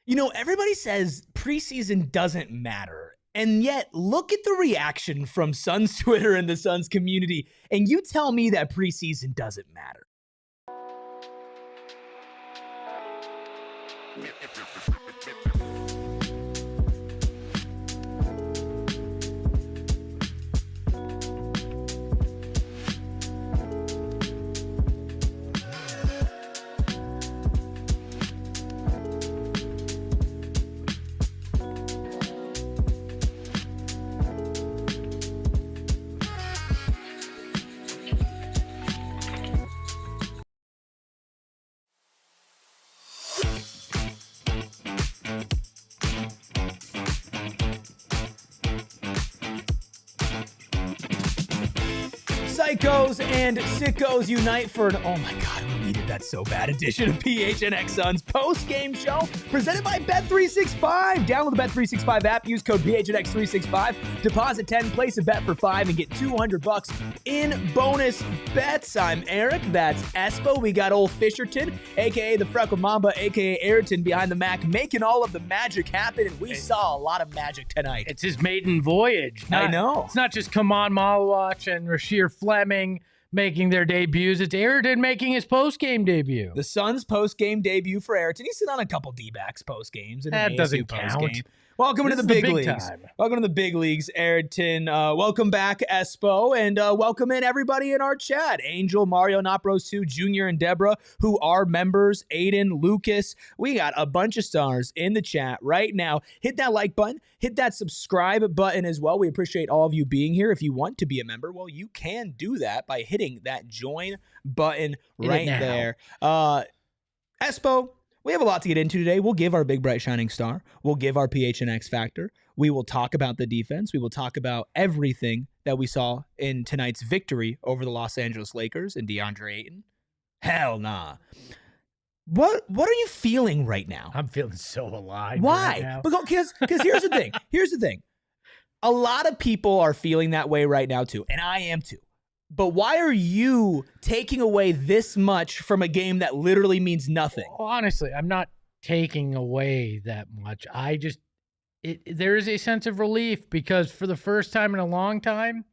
You know, everybody says preseason doesn't matter. And yet, look at the reaction from Suns Twitter and the Suns community. And you tell me that preseason doesn't matter. Psychos and sickos unite for an, oh my God, we needed that so bad, edition of PHNX Suns post-game show presented by Bet365. Download the Bet365 app, use code PHNX365, deposit 10, place a bet for 5, and get $200 in bonus bets. I'm Erik, that's Espo. We got old Fisherton, aka the Freckle Mamba, aka Ayrton behind the Mac, making all of the magic happen, and we saw a lot of magic tonight. It's his maiden voyage. I know. It's not just Kaman Malawach and Rasheer Fleming making their debuts. It's Ayrton making his post-game debut. The Suns post-game debut for Ayrton. He's sitting on a couple D-backs post-games. And that doesn't count. Welcome to the big leagues. Time. Welcome to the big leagues, Ayrton. Welcome back, Espo, and welcome in everybody in our chat. Angel, Mario, Nopros 2, Junior, and Deborah, who are members. Aiden, Lucas. We got a bunch of stars in the chat right now. Hit that like button. Hit that subscribe button as well. We appreciate all of you being here. If you want to be a member, well, you can do that by hitting that join button right there. Espo, we have a lot to get into today. We'll give our big, bright, shining star. We'll give our PHNX factor. We will talk about the defense. We will talk about everything that we saw in tonight's victory over the Los Angeles Lakers and DeAndre Ayton. Hell nah. What are you feeling right now? I'm feeling so alive. Why? Right now. Because here's the thing. Here's the thing. A lot of people are feeling that way right now too, and I am too. But why are you taking away this much from a game that literally means nothing? Well, honestly, I'm not taking away that much. There is a sense of relief because for the first time in a long time,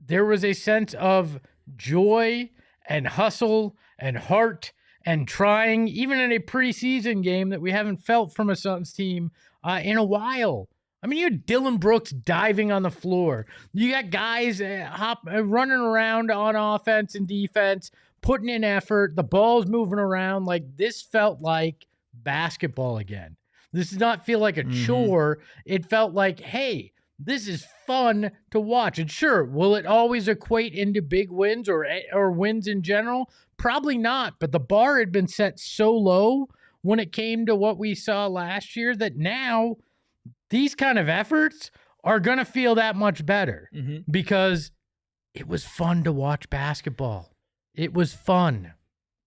there was a sense of joy and hustle and heart and trying, even in a preseason game that we haven't felt from a Suns team in a while. I mean, you had Dillon Brooks diving on the floor. You got guys running around on offense and defense, putting in effort. The ball's moving around. Like, this felt like basketball again. This did not feel like a chore. It felt like, hey, this is fun to watch. And sure, will it always equate into big wins or wins in general? Probably not. But the bar had been set so low when it came to what we saw last year that now these kind of efforts are going to feel that much better because it was fun to watch basketball. It was fun.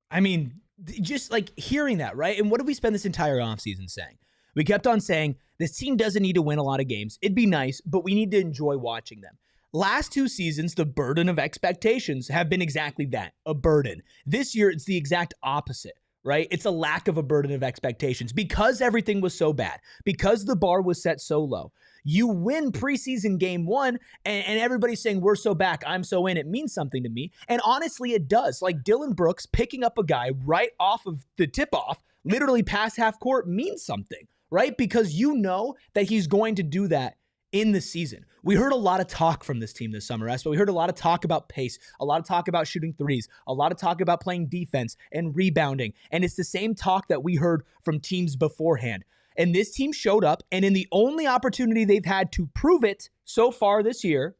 I mean, just like hearing that, right? And what did we spend this entire offseason saying? We kept on saying this team doesn't need to win a lot of games. It'd be nice, but we need to enjoy watching them. Last 2 seasons, the burden of expectations have been exactly that, a burden. This year, it's the exact opposite. Right? It's a lack of a burden of expectations because everything was so bad, because the bar was set so low. You win preseason game 1 and everybody's saying, we're so back, I'm so in. It means something to me. And honestly, it does. Like Dillon Brooks picking up a guy right off of the tip-off, literally past half court, means something, right? Because you know that he's going to do that in the season. We heard a lot of talk from this team this summer, but we heard a lot of talk about pace, a lot of talk about shooting threes, a lot of talk about playing defense and rebounding. And it's the same talk that we heard from teams beforehand. And this team showed up, and in the only opportunity they've had to prove it so far this year,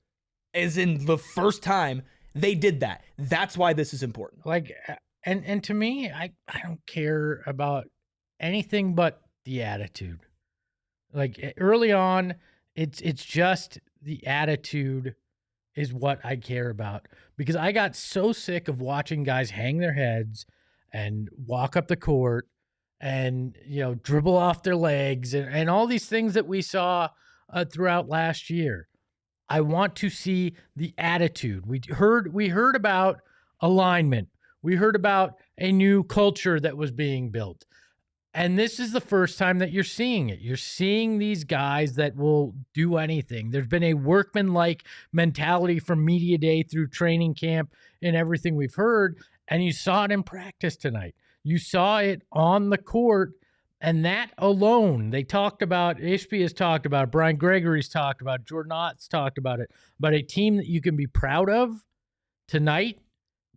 as in the first time, they did that. That's why this is important. Like, and to me, I don't care about anything but the attitude. Like early on, it's just the attitude is what I care about because I got so sick of watching guys hang their heads and walk up the court and, dribble off their legs and all these things that we saw throughout last year. I want to see the attitude. We heard about alignment. We heard about a new culture that was being built. And this is the first time that you're seeing it. You're seeing these guys that will do anything. There's been a workmanlike mentality from media day through training camp and everything we've heard. And you saw it in practice tonight. You saw it on the court. And that alone, they talked about, Ishby has talked about it, Brian Gregory's talked about it, Jordan Ott's talked about it, about a team that you can be proud of tonight.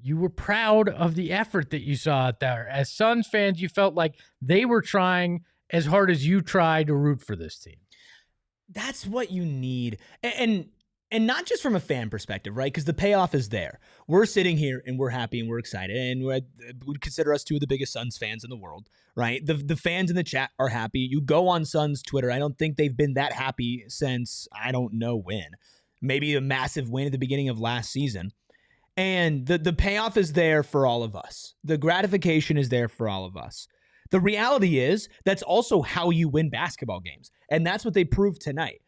You were proud of the effort that you saw out there. As Suns fans, you felt like they were trying as hard as you tried to root for this team. That's what you need. And not just from a fan perspective, right? Because the payoff is there. We're sitting here and we're happy and we're excited. And would consider us two of the biggest Suns fans in the world, right? The fans in the chat are happy. You go on Suns Twitter. I don't think they've been that happy since I don't know when. Maybe a massive win at the beginning of last season. And the payoff is there for all of us. The gratification is there for all of us. The reality is that's also how you win basketball games. And that's what they proved tonight.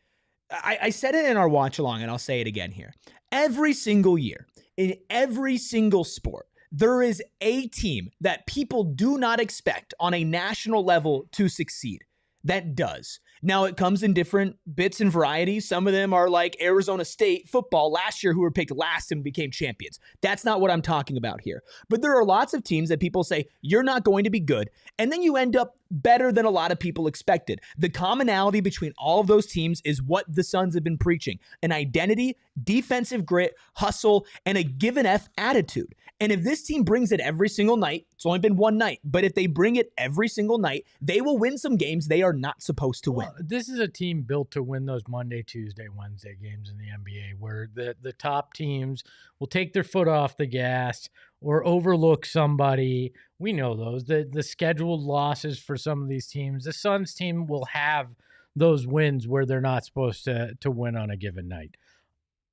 I said it in our watch along, and I'll say it again here. Every single year, in every single sport, there is a team that people do not expect on a national level to succeed that does. Now, it comes in different bits and varieties. Some of them are like Arizona State football last year, who were picked last and became champions. That's not what I'm talking about here. But there are lots of teams that people say, you're not going to be good. And then you end up better than a lot of people expected. The commonality between all of those teams is what the Suns have been preaching: an identity, defensive grit, hustle, and a give an F attitude. And if this team brings it every single night, it's only been one night, but if they bring it every single night, they will win some games they are not supposed to win. This is a team built to win those Monday, Tuesday, Wednesday games in the NBA, where the top teams will take their foot off the gas or overlook somebody. We know those. The scheduled losses for some of these teams. The Suns team will have those wins where they're not supposed to win on a given night.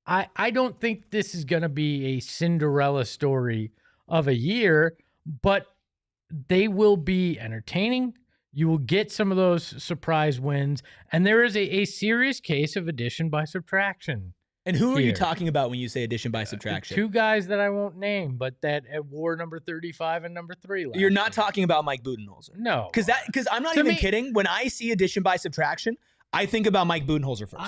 I don't think this is going to be a Cinderella story of a year, but they will be entertaining. You will get some of those surprise wins, and there is a serious case of addition by subtraction. And who are you talking about when you say addition by subtraction? Two guys that I won't name, but that wore number 35 and number 3 last You're not year. Talking about Mike Budenholzer. No. Because I'm not even kidding. When I see addition by subtraction, I think about Mike Budenholzer first.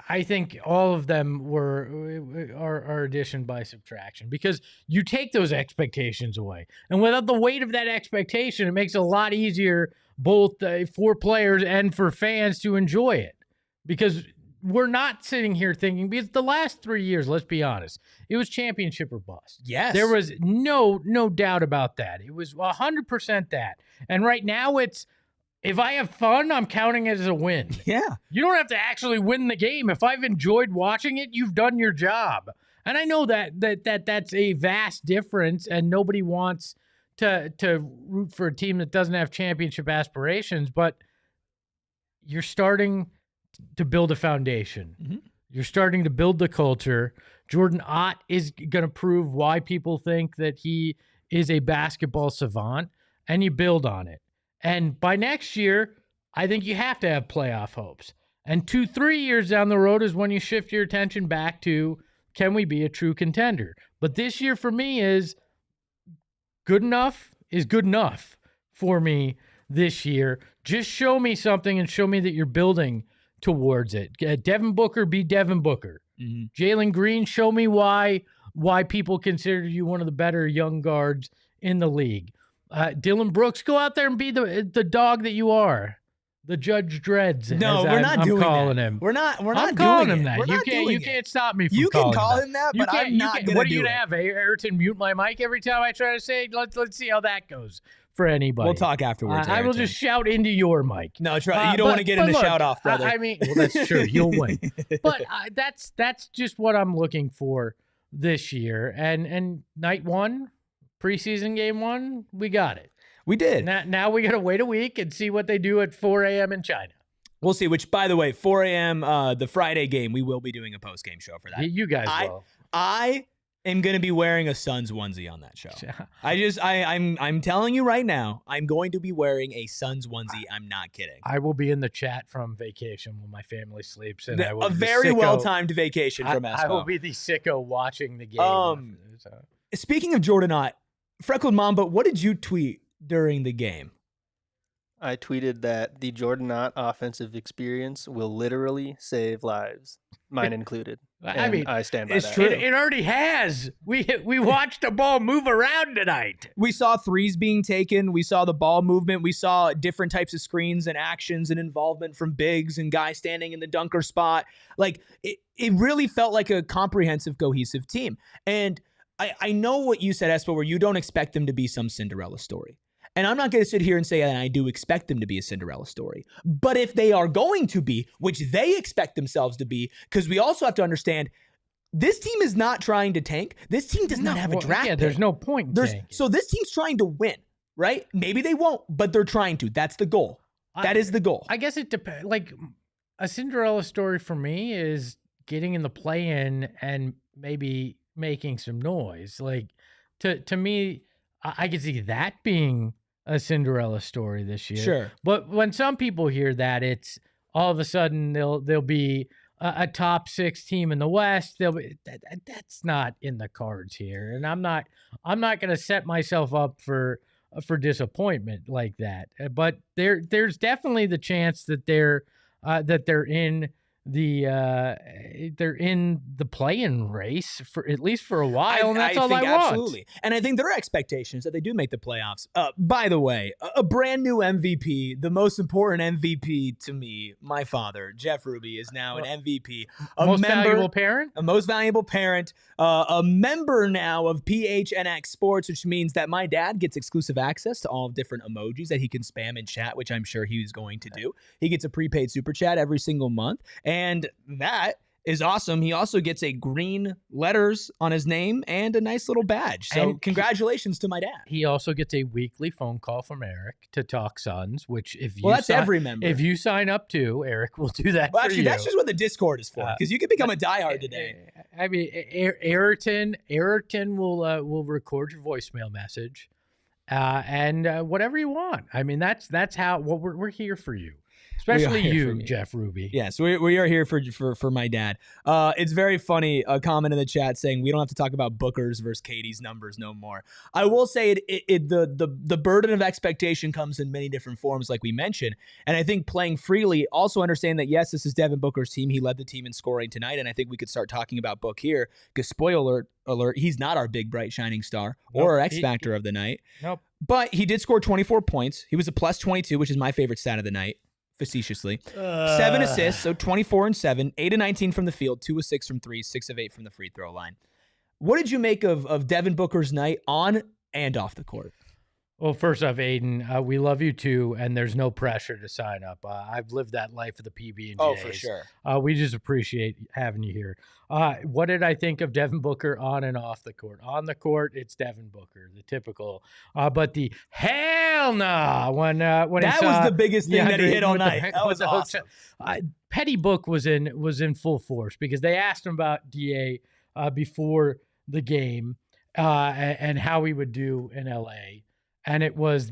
I think all of them are addition by subtraction, because you take those expectations away. And without the weight of that expectation, it makes it a lot easier both for players and for fans to enjoy it. Because we're not sitting here thinking, because the last 3 years, let's be honest, it was championship or bust. Yes. There was no doubt about that. It was 100% that. And right now it's, if I have fun, I'm counting it as a win. Yeah. You don't have to actually win the game. If I've enjoyed watching it, you've done your job. And I know that's a vast difference, and nobody wants to root for a team that doesn't have championship aspirations, but you're starting to build a foundation. Mm-hmm. You're starting to build the culture. Jordan Ott is going to prove why people think that he is a basketball savant, and you build on it. And by next year, I think you have to have playoff hopes. And 2-3 years down the road is when you shift your attention back to, can we be a true contender? But this year for me is good enough for me this year. Just show me something and show me that you're building towards it. Devin Booker, be Devin Booker. Mm-hmm. Jalen Green, show me why people consider you one of the better young guards in the league. Dillon Brooks, go out there and be the dog that you are, the Judge Dreads. No, we're not doing calling that. him. We're not calling doing him that. You can't stop me from you calling him that. You can call him that, but I'm not going to do it. What are you going to have? Ayrton mute my mic every time I try to say it? Let's see how that goes for anybody. We'll talk afterwards. I will just shout into your mic. No, try. You don't want to get in the shout off, brother. I mean, well, that's true. You'll win. But that's just what I'm looking for this year. And night one, preseason game one, we got it. We did. Now we got to wait a week and see what they do at 4 a.m. in China. We'll see, which, by the way, 4 a.m., the Friday game, we will be doing a post-game show for that. You guys will. I am going to be wearing a Suns onesie on that show. I'm telling you right now, I'm going to be wearing a Suns onesie. I'm not kidding. I will be in the chat from vacation when my family sleeps. And I will a very well-timed vacation from Espo. I will be the sicko watching the game. Speaking of Jordan Ott, Freckled Mamba, what did you tweet during the game. I tweeted that the Jordan Knott offensive experience will literally save lives, mine included. I mean, I stand by it's that. true. It already has. We watched the ball move around tonight. We saw threes being taken. We saw the ball movement. We saw different types of screens and actions and involvement from bigs and guys standing in the dunker spot. Like, it really felt like a comprehensive, cohesive team. And I know what you said, Espo, where you don't expect them to be some Cinderella story. And I'm not going to sit here and say that I do expect them to be a Cinderella story. But if they are going to be, which they expect themselves to be, because we also have to understand, this team is not trying to tank. This team does not have a draft pick. There's no point in tanking. So this team's trying to win, right? Maybe they won't, but they're trying to. That's the goal. That is the goal. I guess it depends. Like, a Cinderella story for me is getting in the play-in and maybe making some noise. Like, to me, I could see that being a Cinderella story this year. Sure. But when some people hear that, it's all of a sudden they'll be a top 6 team in the West. They'll be, that's not in the cards here. And I'm not going to set myself up for disappointment like that. But there's definitely the chance that they're in the play-in race for at least for a while, and that's all I want. Absolutely. And I think there are expectations that they do make the playoffs. By the way, a brand new MVP, the most important MVP to me, my father, Jeff Ruby, is now an MVP. Most valuable parent? A most valuable parent. A member now of PHNX Sports, which means that my dad gets exclusive access to all different emojis that he can spam in chat, which I'm sure he's going to do. He gets a prepaid super chat every single month. And that is awesome. He also gets a green letters on his name and a nice little badge. So congratulations to my dad. He also gets a weekly phone call from Eric to talk Suns, which that's every member. If you sign up to, Eric will do that well, for actually, you. That's just what the Discord is for, because you can become a diehard today. I mean, Ayrton will record your voicemail message and whatever you want. I mean, that's how we're here for you. Especially you, Jeff Ruby. Yes, we are here for my dad. It's very funny, a comment in the chat saying we don't have to talk about Booker's versus Katie's numbers no more. I will say the burden of expectation comes in many different forms, like we mentioned. And I think playing freely, also understand that, yes, this is Devin Booker's team. He led the team in scoring tonight, and I think we could start talking about Book here, because spoiler alert, he's not our big, bright, shining star or our X factor of the night. Nope. But he did score 24 points. He was a plus 22, which is my favorite stat of the night. Facetiously. 7 assists, so 24 and 7, 8 of 19 from the field, 2 of 6 from 3, 6 of 8 from the free throw line. What did you make of Devin Booker's night on and off the court? Well, first off, Aiden, we love you too, and there's no pressure to sign up. I've lived that life of the PB&Js. Oh, for sure. We just appreciate having you here. What did I think of Devin Booker on and off the court? On the court, it's Devin Booker, the typical. But the hell no when that was the biggest thing that he hit all night. That was awesome. Petty Book was in full force because they asked him about DA before the game and how he would do in LA. And it was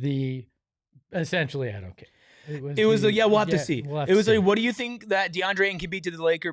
essentially, I don't care. We'll have to see. It was like, what do you think that DeAndre Ayton can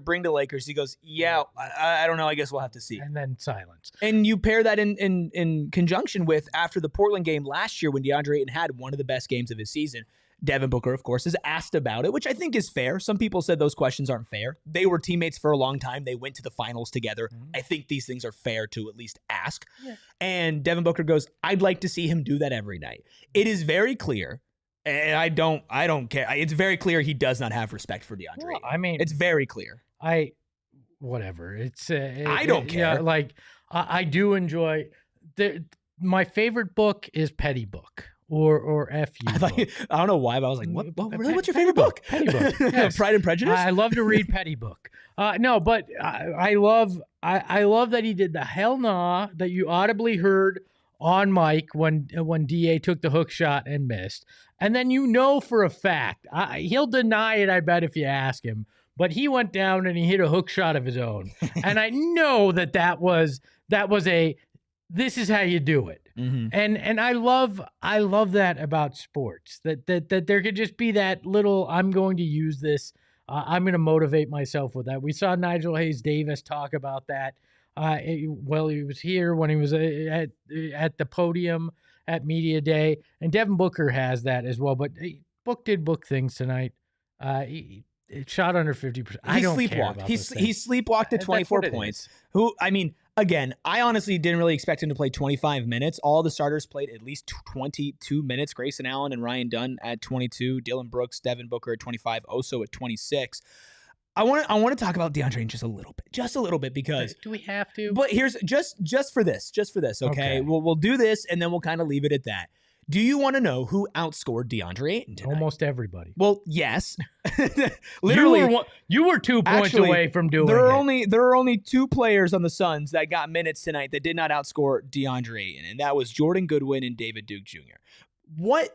bring to the Lakers? He goes, yeah, I don't know. I guess we'll have to see. And then silence. And you pair that in conjunction with, after the Portland game last year when DeAndre Ayton had one of the best games of his season, Devin Booker, of course, is asked about it, which I think is fair. Some people said those questions aren't fair. They were teammates for a long time. They went to the finals together. Mm-hmm. I think these things are fair to at least ask. Yeah. And Devin Booker goes, I'd like to see him do that every night. It is very clear, and I don't care. It's very clear he does not have respect for DeAndre. Well, I mean, it's very clear. Whatever. I don't care. Yeah, like I do enjoy my favorite book is Petty Book. Or F.U. I don't know why, but I was like, what's your favorite book? Petty Book. Yes. Pride and Prejudice? I love to read Petty Book. No, but I love that he did the hell nah that you audibly heard on mic when DA took the hook shot and missed. And then for a fact, he'll deny it, I bet, if you ask him. But he went down and he hit a hook shot of his own. And I know that was this is how you do it. Mm-hmm. And I love that about sports, that there could just be that little, I'm going to use this. I'm going to motivate myself with that. We saw Nigel Hayes Davis talk about that. He was here when he was at the podium at Media Day, and Devin Booker has that as well. But Book did Book things tonight. He shot under 50%. I don't care about he sleepwalked at 24 points. Again, I honestly didn't really expect him to play 25 minutes. All the starters played at least 22 minutes. Grayson Allen and Ryan Dunn at 22. Dillon Brooks, Devin Booker at 25. Oso at 26. I want to talk about DeAndre Ayton just a little bit, because do we have to? But here's just for this. Okay, we'll do this and then we'll kind of leave it at that. Do you want to know who outscored DeAndre Ayton tonight? Almost everybody. Well, yes. Literally, you were 2 points away from doing it. There are only 2 players on the Suns that got minutes tonight that did not outscore DeAndre Ayton, and that was Jordan Goodwin and David Duke Jr. What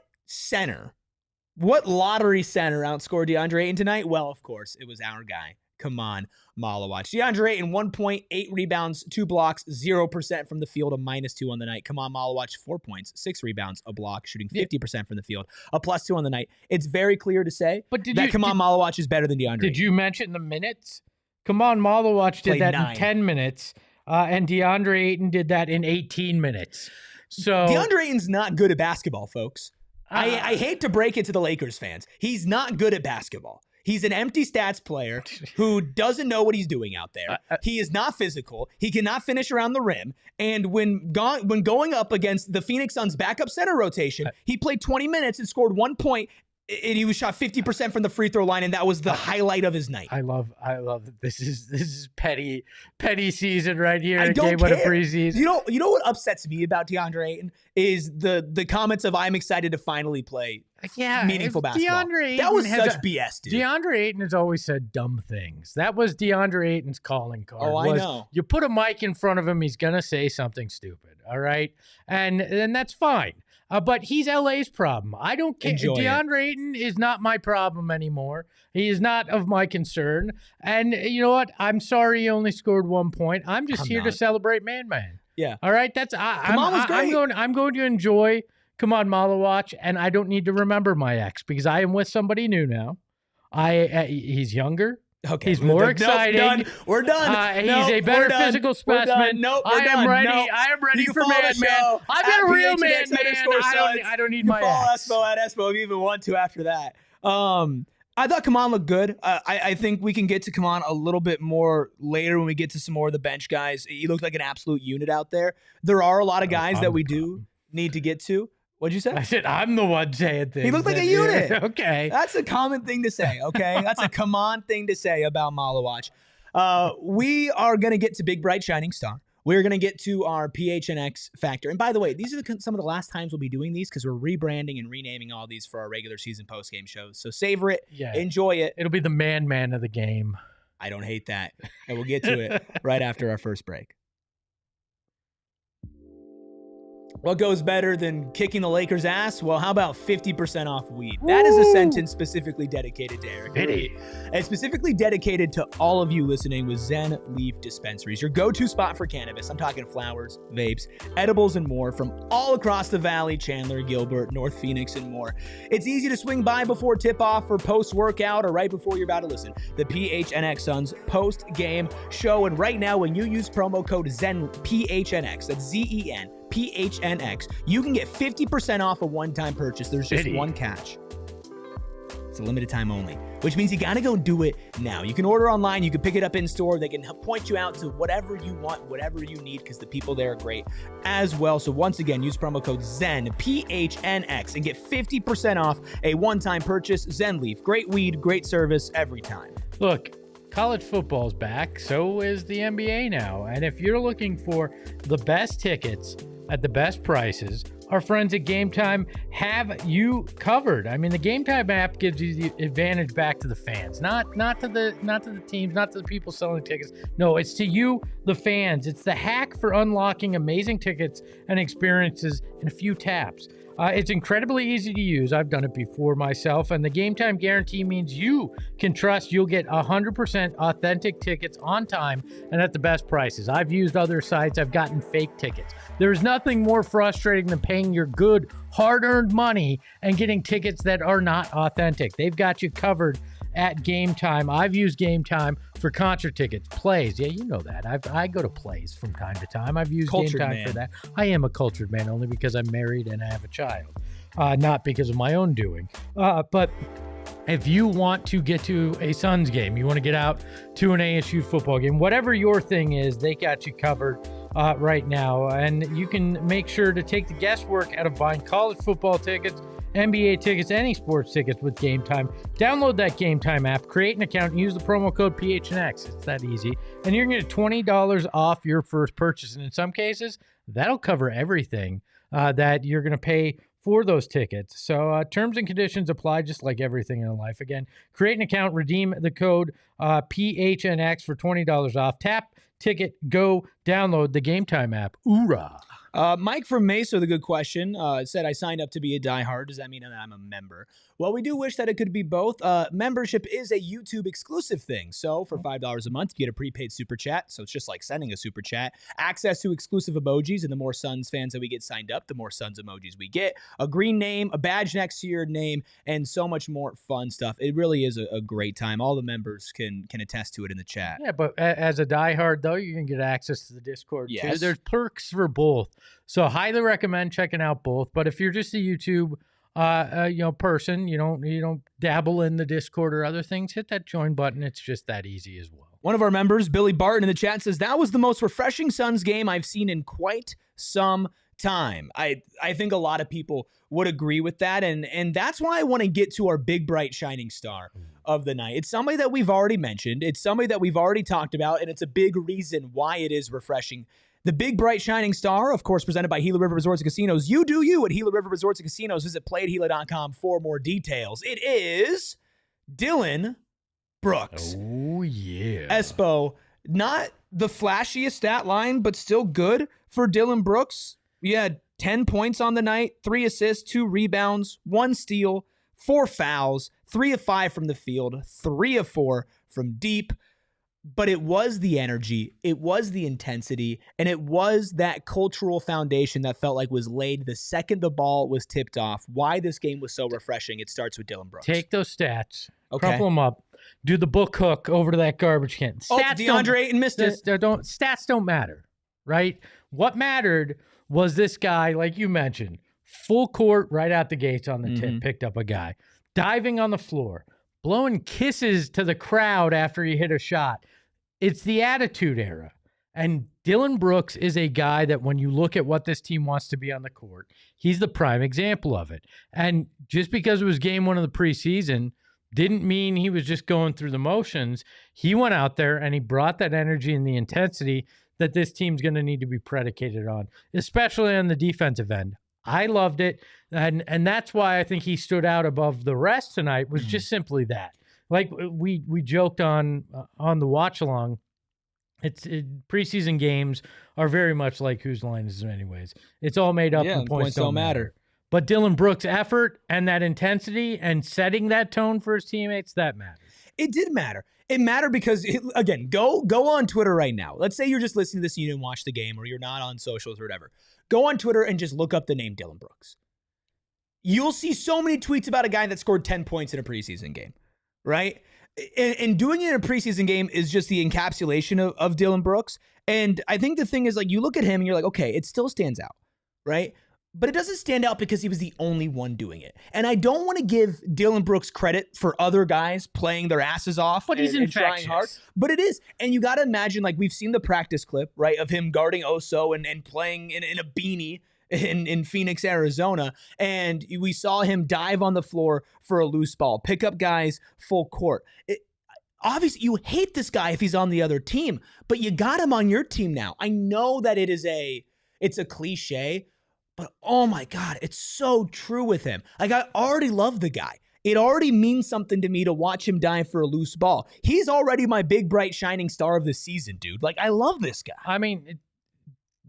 lottery center outscored DeAndre Ayton tonight? Well, of course, it was our guy. Come on, Malawach. DeAndre Ayton, 1 point, 8 rebounds, 2 blocks, 0% from the field, a -2 on the night. Come on, Malawach, 4 points, 6 rebounds, a block, shooting 50% from the field, a +2 on the night. It's very clear to say that Malawach is better than DeAndre Ayton. Did you mention the minutes? Kaman Malawach did that in 10 minutes, and DeAndre Ayton did that in 18 minutes. So DeAndre Ayton's not good at basketball, folks. I hate to break it to the Lakers fans. He's not good at basketball. He's an empty stats player who doesn't know what he's doing out there. He is not physical. He cannot finish around the rim. And when going up against the Phoenix Suns backup center rotation, he played 20 minutes and scored 1 point. And he was shot 50% from the free throw line, and that was the highlight of his night. I love it. This is petty season right here. I don't care. What a preseason. You know what upsets me about DeAndre Ayton is the comments of I'm excited to finally play meaningful basketball. That was such BS, dude. DeAndre Ayton has always said dumb things. That was DeAndre Ayton's calling card. Oh, I know. You put a mic in front of him, he's gonna say something stupid. All right, and that's fine. But he's LA's problem. I don't care. DeAndre Ayton is not my problem anymore. He is not of my concern. And you know what? I'm sorry he only scored 1 point. I'm just here to celebrate Man. Yeah. All right. I'm going to enjoy Come on, Malawach, and I don't need to remember my ex because I am with somebody new now. He's younger. Okay, he's more exciting. Nope, we're done. He's a better physical specimen. I am ready. I am ready for Man. I've got a real Man. I don't need my ex. Follow Espo at Espo if you even want to after that. I thought Kaman looked good. I think we can get to Kaman a little bit more later when we get to some more of the bench guys. He looked like an absolute unit out there. There are a lot of guys that we do need to get to. What'd you say? I said, I'm the one saying things. He looked like a unit. Okay. That's a common thing to say, okay? That's a common thing to say about Malawach. We are going to get to Big Bright Shining Star. We're going to get to our PHNX factor. And by the way, these are some of the last times we'll be doing these because we're rebranding and renaming all these for our regular season postgame shows. So savor it. Yeah. Enjoy it. It'll be the man of the game. I don't hate that. And we'll get to it right after our first break. What goes better than kicking the Lakers' ass? Well, how about 50% off weed? Woo! That is a sentence specifically dedicated to Erik. And specifically dedicated to all of you listening with Zen Leaf Dispensaries, your go-to spot for cannabis. I'm talking flowers, vapes, edibles, and more from all across the valley, Chandler, Gilbert, North Phoenix, and more. It's easy to swing by before tip-off or post-workout or right before you're about to listen. The PHNX Suns post-game show. And right now, when you use promo code ZEN PHNX, that's Z-E-N, PHNX, you can get 50% off a one-time purchase. There's just one catch. It's a limited time only, which means you got to go do it now. You can order online. You can pick it up in store. They can point you out to whatever you want, whatever you need, because the people there are great as well. So once again, use promo code ZEN, PHNX, and get 50% off a one-time purchase. Zen Leaf, great weed, great service every time. Look, college football's back. So is the NBA now. And if you're looking for the best tickets at the best prices, our friends at Game Time have you covered. I mean, the Game Time app gives you the advantage back to the fans, not to the teams, not to the people selling tickets. No, it's to you, the fans. It's the hack for unlocking amazing tickets and experiences in a few taps. It's incredibly easy to use. I've done it before myself, and the Game Time guarantee means you can trust you'll get 100% authentic tickets on time and at the best prices. I've used other sites. I've gotten fake tickets. There's nothing more frustrating than paying your good, hard-earned money and getting tickets that are not authentic. They've got you covered at Game Time. I've used Game Time for concert tickets, plays. Yeah, you know that. I go to plays from time to time. I've used Cultured Game Time man. for that. I am a cultured man only because I'm married and I have a child, not because of my own doing. But if you want to get to a Suns game, you want to get out to an ASU football game, whatever your thing is, they got you covered right now. And you can make sure to take the guesswork out of buying college football tickets, NBA tickets, any sports tickets with Game Time. Download that Game Time app, create an account, and use the promo code PHNX. It's that easy. And you're going to get $20 off your first purchase. And in some cases, that'll cover everything that you're going to pay for those tickets. So terms and conditions apply just like everything in life. Again, create an account, redeem the code PHNX for $20 off. Tap, ticket, go, download the Game Time app. Oorah. Mike from Mesa, the good question, said, I signed up to be a diehard. Does that mean that I'm a member? Well, we do wish that it could be both. Membership is a YouTube exclusive thing. So for $5 a month, you get a prepaid super chat. So it's just like sending a super chat. Access to exclusive emojis. And the more Suns fans that we get signed up, the more Suns emojis we get. A green name, a badge next to your name, and so much more fun stuff. It really is a great time. All the members can attest to it in the chat. Yeah, but as a diehard, though, you can get access to the Discord, too. Yes. There's perks for both. So highly recommend checking out both. But if you're just a YouTube person, you don't dabble in the Discord or other things, hit that join button. It's just that easy as well. One of our members, Billy Barton, in the chat says, that was the most refreshing Suns game I've seen in quite some time. I think a lot of people would agree with that. And that's why I want to get to our big, bright, shining star of the night. It's somebody that we've already mentioned. It's somebody that we've already talked about. And it's a big reason why it is refreshing. The big, bright, shining star, of course, presented by Gila River Resorts and Casinos. You do you at Gila River Resorts and Casinos. Visit playatgila.com for more details. It is Dillon Brooks. Oh, yeah. Espo, not the flashiest stat line, but still good for Dillon Brooks. We had 10 points on the night, 3 assists, 2 rebounds, 1 steal, 4 fouls, 3 of 5 from the field, 3 of 4 from deep. But it was the energy, it was the intensity, and it was that cultural foundation that felt like was laid the second the ball was tipped off. Why this game was so refreshing, it starts with Dillon Brooks. Take those stats, Okay. crumple them up, do the book hook over to that garbage can. DeAndre Ayton missed it. Stats don't matter, right? What mattered was this guy, like you mentioned, full court right out the gates on the tip, picked up a guy, diving on the floor, blowing kisses to the crowd after he hit a shot. It's the attitude era. And Dillon Brooks is a guy that when you look at what this team wants to be on the court, he's the prime example of it. And just because it was game 1 of the preseason didn't mean he was just going through the motions. He went out there and he brought that energy and the intensity that this team's going to need to be predicated on, especially on the defensive end. I loved it. And that's why I think he stood out above the rest tonight, was just simply that. Like we joked on the watch along, preseason games are very much like Whose Line Is It Anyways. It's all made up and points don't matter. But Dillon Brooks' effort and that intensity and setting that tone for his teammates, that matters. It did matter. It mattered because, again, go on Twitter right now. Let's say you're just listening to this and you didn't watch the game or you're not on socials or whatever. Go on Twitter and just look up the name Dillon Brooks. You'll see so many tweets about a guy that scored 10 points in a preseason game. Right? And doing it in a preseason game is just the encapsulation of Dillon Brooks. And I think the thing is, like, you look at him and you're like, okay, it still stands out, right? But it doesn't stand out because he was the only one doing it. And I don't want to give Dillon Brooks credit for other guys playing their asses off but he's and trying hard. But it is. And you got to imagine, like, we've seen the practice clip, right, of him guarding Oso and playing in a beanie in Phoenix, Arizona, and we saw him dive on the floor for a loose ball, pick up guys full court. Obviously, you hate this guy if he's on the other team, but you got him on your team now. I know that it's a cliche, but oh my God, it's so true with him. Like, I already love the guy. It already means something to me to watch him dive for a loose ball. He's already my big, bright, shining star of the season, dude. Like, I love this guy. I mean,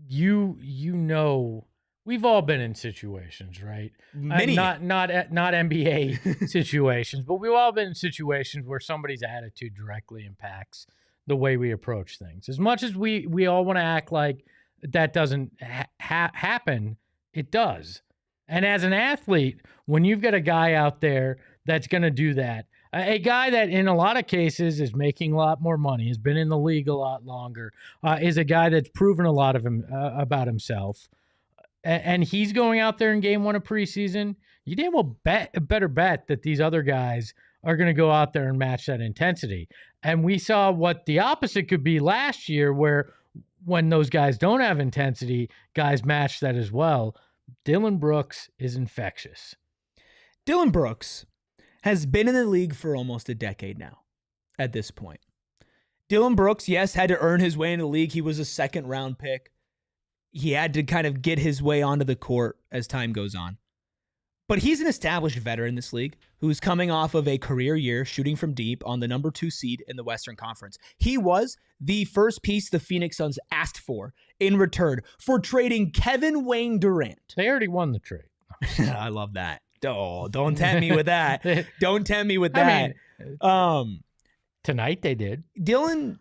you know, we've all been in situations, right? Many. Not NBA situations, but we've all been in situations where somebody's attitude directly impacts the way we approach things. As much as we all want to act like that doesn't happen, it does. And as an athlete, when you've got a guy out there that's going to do that, A guy that in a lot of cases is making a lot more money, has been in the league a lot longer, is a guy that's proven a lot of him about himself. And he's going out there in game 1 of preseason. You damn well better bet that these other guys are going to go out there and match that intensity. And we saw what the opposite could be last year, where when those guys don't have intensity, guys match that as well. Dillon Brooks is infectious. Dillon Brooks has been in the league for almost a decade now at this point. Dillon Brooks, yes, had to earn his way in the league. He was a second-round pick. He had to kind of get his way onto the court as time goes on. But he's an established veteran in this league who's coming off of a career year shooting from deep on the number 2 seed in the Western Conference. He was the first piece the Phoenix Suns asked for in return for trading Kevin Wayne Durant. They already won the trade. I love that. Oh, don't tempt me with that. Don't tempt me with that. I mean, tonight they did. Dillon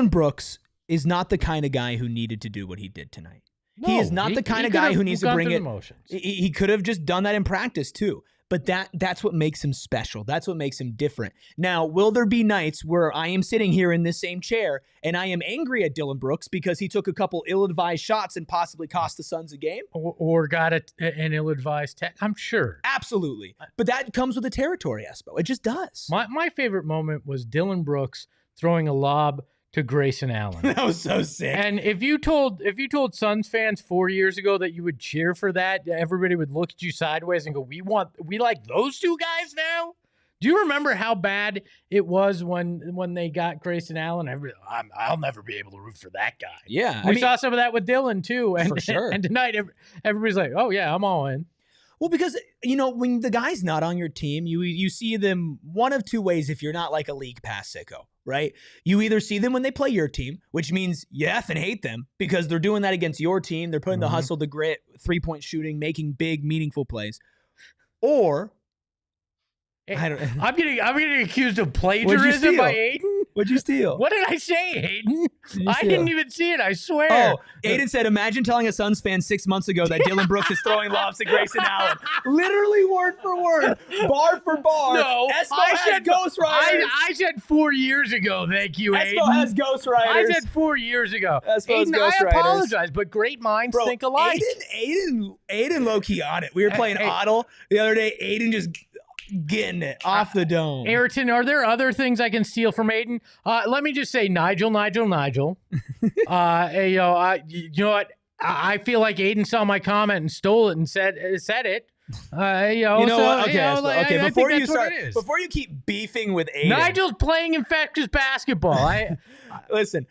Brooks is not the kind of guy who needed to do what he did tonight. No, he is not the kind of guy who needs to bring it. Emotions. He could have just done that in practice too. But that's what makes him special. That's what makes him different. Now, will there be nights where I am sitting here in this same chair and I am angry at Dillon Brooks because he took a couple ill-advised shots and possibly cost the Suns a game? Or got an ill-advised tech? I'm sure. Absolutely. But that comes with the territory, Espo. It just does. My favorite moment was Dillon Brooks throwing a lob to Grayson Allen. That was so sick. And if you told Suns fans 4 years ago that you would cheer for that, everybody would look at you sideways and go, we like those two guys now? Do you remember how bad it was when they got Grayson Allen? I'll never be able to root for that guy. Yeah. We saw some of that with Dillon too. And, for sure. And tonight everybody's like, oh yeah, I'm all in. Well, because, when the guy's not on your team, you see them one of two ways if you're not like a league pass sicko, right? You either see them when they play your team, which means you effing hate them because they're doing that against your team. They're putting the hustle, the grit, 3-point shooting, making big, meaningful plays. Or, I'm getting accused of plagiarism by Ayton. What'd you steal? What did I say, Ayton? I didn't even see it, I swear. Oh, Ayton said, imagine telling a Suns fan 6 months ago that Dillon Brooks is throwing lobs to Grayson Allen. Literally word for word, bar for bar. No, Espo has ghostwriters. I said 4 years ago, thank you, Ayton. Espo has ghostwriters. I said 4 years ago. Ayton, I apologize, but great minds think alike. Ayton low-key on it. We were playing Oddle the other day. Ayton just getting it off the dome. Ayrton, are there other things I can steal from Ayton? Let me just say, Nigel. Hey, you know what? I feel like Ayton saw my comment and stole it and said it. You know what? Okay, before you keep beefing with Ayton, Nigel's playing infectious basketball. Listen.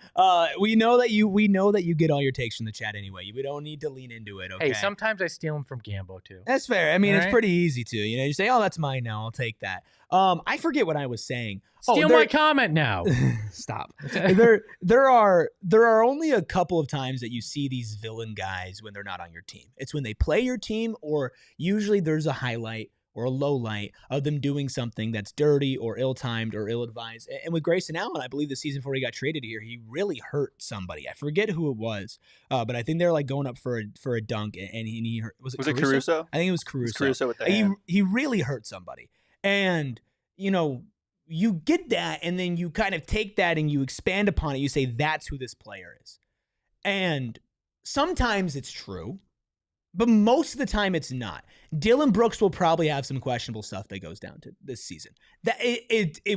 We know that you get all your takes from the chat anyway. We don't need to lean into it. Okay. Hey, sometimes I steal them from Gambo too. That's fair. I mean, it's pretty easy to. You say, "Oh, that's mine now. I'll take that." I forget what I was saying. Steal my comment now. Stop. There are only a couple of times that you see these villain guys when they're not on your team. It's when they play your team, or usually there's a highlight or a low light of them doing something that's dirty or ill-timed or ill-advised. And with Grayson Allen, I believe the season before he got traded here, he really hurt somebody. I forget who it was, but I think they're like going up for a dunk, and he hurt. Was it Caruso? I think it was Caruso. It was Caruso with the hand. He really hurt somebody, and you get that, and then you kind of take that and you expand upon it. You say, that's who this player is. And sometimes it's true, but most of the time it's not. Dillon Brooks will probably have some questionable stuff that goes down to this season.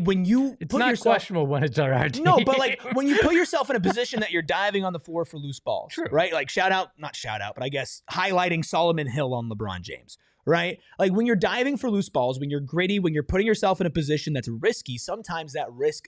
When you it's not questionable when it's all right. No, but like when you put yourself in a position that you're diving on the floor for loose balls, True. Right? Like not shout out, but I guess highlighting Solomon Hill on LeBron James. Right? Like when you're diving for loose balls, when you're gritty, when you're putting yourself in a position that's risky, sometimes that risk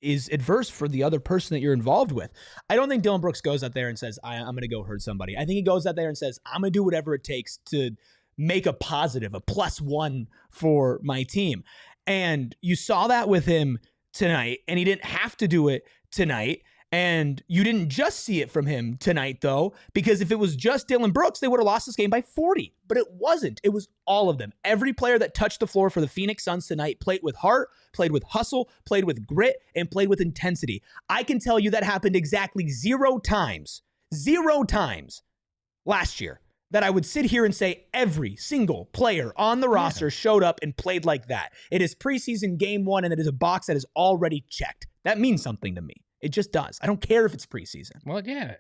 is adverse for the other person that you're involved with. I don't think Dillon Brooks goes out there and says, I'm going to go hurt somebody. I think he goes out there and says, I'm going to do whatever it takes to make a positive, a +1 for my team. And you saw that with him tonight, and he didn't have to do it tonight. And you didn't just see it from him tonight, though, because if it was just Dillon Brooks, they would have lost this game by 40. But it wasn't. It was all of them. Every player that touched the floor for the Phoenix Suns tonight played with heart, played with hustle, played with grit, and played with intensity. I can tell you that happened exactly 0 times last year that I would sit here and say every single player on the roster showed up and played like that. It is preseason game 1, and it is a box that is already checked. That means something to me. It just does. I don't care if it's preseason. Well, yeah.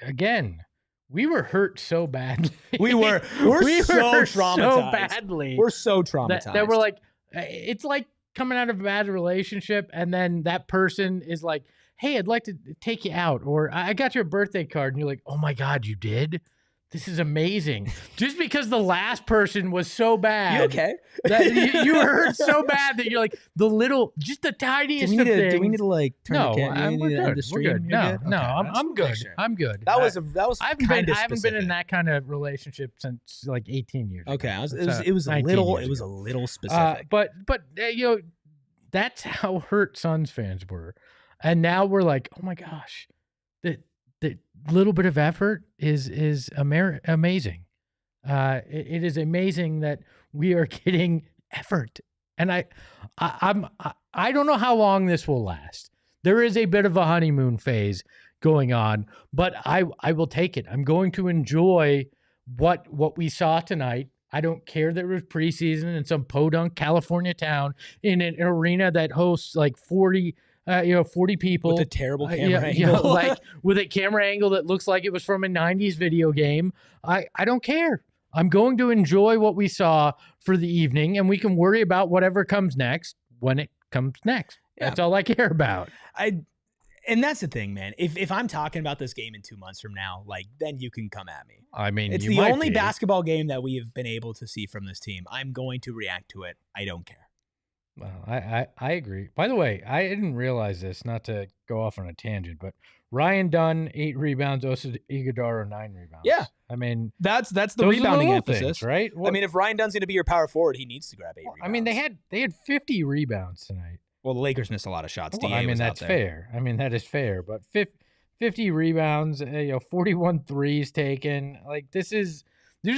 Again, we were hurt so badly. We're so traumatized. So badly. We're so traumatized. That we're like, it's like coming out of a bad relationship, and then that person is like, hey, I'd like to take you out, or I got you a birthday card, and you're like, oh my God, you did? This is amazing. Just because the last person was so bad. You okay? That you were hurt so bad that you're like, just the tiniest of things. Do we need to like turn no, the camera? we're good. We're good. No, I'm good. Sure. I'm good. That was I haven't been in that kind of relationship since like 18 years. Okay, ago. it was a little specific. But that's how hurt Suns fans were, and now we're like, oh my gosh, the little bit of effort is amazing. It is amazing that we are getting effort, and I don't know how long this will last. There is a bit of a honeymoon phase going on, but I will take it. I'm going to enjoy what we saw tonight. I don't care that it was preseason in some podunk California town in an arena that hosts like 40 people with a terrible camera angle. like with a camera angle that looks like it was from a 90s video game. I don't care. I'm going to enjoy what we saw for the evening, and we can worry about whatever comes next when it comes next. Yeah. That's all I care about. And that's the thing, man. If I'm talking about this game in 2 months from now, like, then you can come at me. I mean, it's the only basketball game that we have been able to see from this team. I'm going to react to it. I don't care. Well, I agree. By the way, I didn't realize this, not to go off on a tangent, but Ryan Dunn, 8 rebounds, Oso Ighodaro, 9 rebounds. Yeah. I mean, that's the rebounding emphasis, things, right? Well, I mean, if Ryan Dunn's going to be your power forward, he needs to grab 8 rebounds. I mean, they had 50 rebounds tonight. Well, the Lakers missed a lot of shots. Well, I mean, that's fair. I mean, that is fair. But 50 rebounds, 41 threes taken. Like, these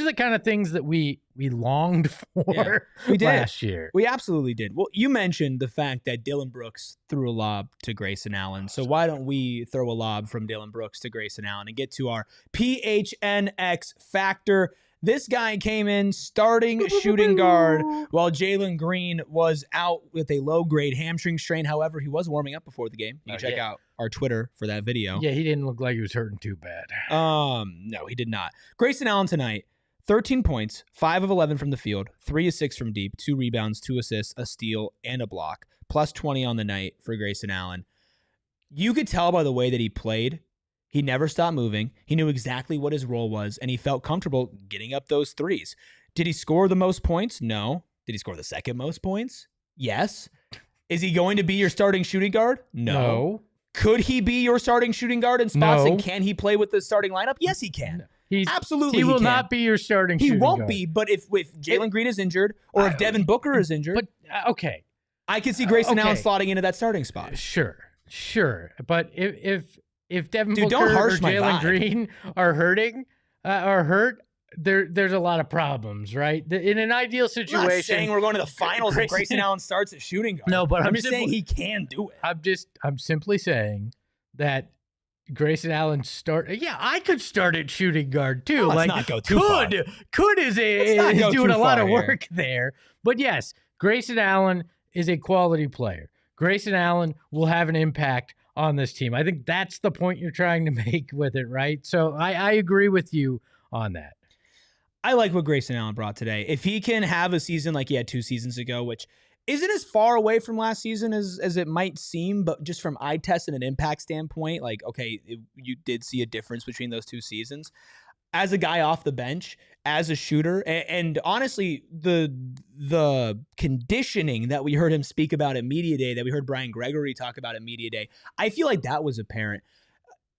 are the kind of things that we longed for we did. last year. We absolutely did. Well, you mentioned the fact that Dillon Brooks threw a lob to Grayson Allen. So why don't we throw a lob from Dillon Brooks to Grayson Allen and get to our PHNX factor? This guy came in starting shooting guard while Jalen Green was out with a low-grade hamstring strain. However, he was warming up before the game. You can check out our Twitter for that video. Yeah, he didn't look like he was hurting too bad. No, he did not. Grayson Allen tonight, 13 points, 5 of 11 from the field, 3 of 6 from deep, 2 rebounds, 2 assists, a steal, and a block, plus 20 on the night for Grayson Allen. You could tell by the way that he played, he never stopped moving. He knew exactly what his role was, and he felt comfortable getting up those threes. Did he score the most points? No. Did he score the second most points? Yes. Is he going to be your starting shooting guard? No. Could he be your starting shooting guard in spots, and can he play with the starting lineup? Yes, he can. Absolutely, he will not be your starting shooting guard. He won't be, but if Jalen Green is injured, or if Devin Booker is injured, but okay, I can see Grayson Allen slotting into that starting spot. Sure. But if Devin Booker or Jalen Green are hurt, there's a lot of problems, right? In an ideal situation, I'm not saying we're going to the finals if Grayson Allen starts at shooting guard. No, but I'm just saying he can do it. I'm simply saying that Grayson Allen I could start at shooting guard too. Let's not go too far. Could is doing a lot of work there. But yes, Grayson Allen is a quality player. Grayson Allen will have an impact on this team. I think that's the point you're trying to make with it, right? So I agree with you on that. I like what Grayson Allen brought today. If he can have a season like he had 2 seasons ago, which isn't as far away from last season as it might seem, but just from eye test and an impact standpoint, like, okay, you did see a difference between those 2 seasons. As a guy off the bench, as a shooter, and honestly, the conditioning that we heard him speak about at Media Day, that we heard Brian Gregory talk about at Media Day, I feel like that was apparent.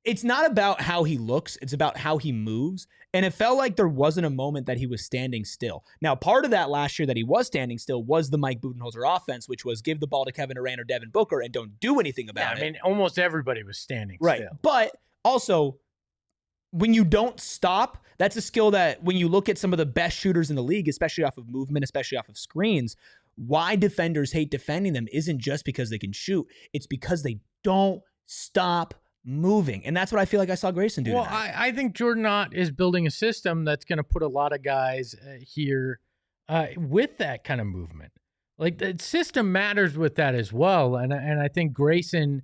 It's not about how he looks, it's about how he moves. And it felt like there wasn't a moment that he was standing still. Now, part of that last year that he was standing still was the Mike Budenholzer offense, which was give the ball to Kevin Durant or Devin Booker and don't do anything about it. I mean, almost everybody was standing still. But also, when you don't stop, that's a skill that when you look at some of the best shooters in the league, especially off of movement, especially off of screens, why defenders hate defending them isn't just because they can shoot. It's because they don't stop moving. And that's what I feel like I saw Grayson do Well, tonight. I think Jordan Ott is building a system that's going to put a lot of guys here with that kind of movement. Like the system matters with that as well. And I think Grayson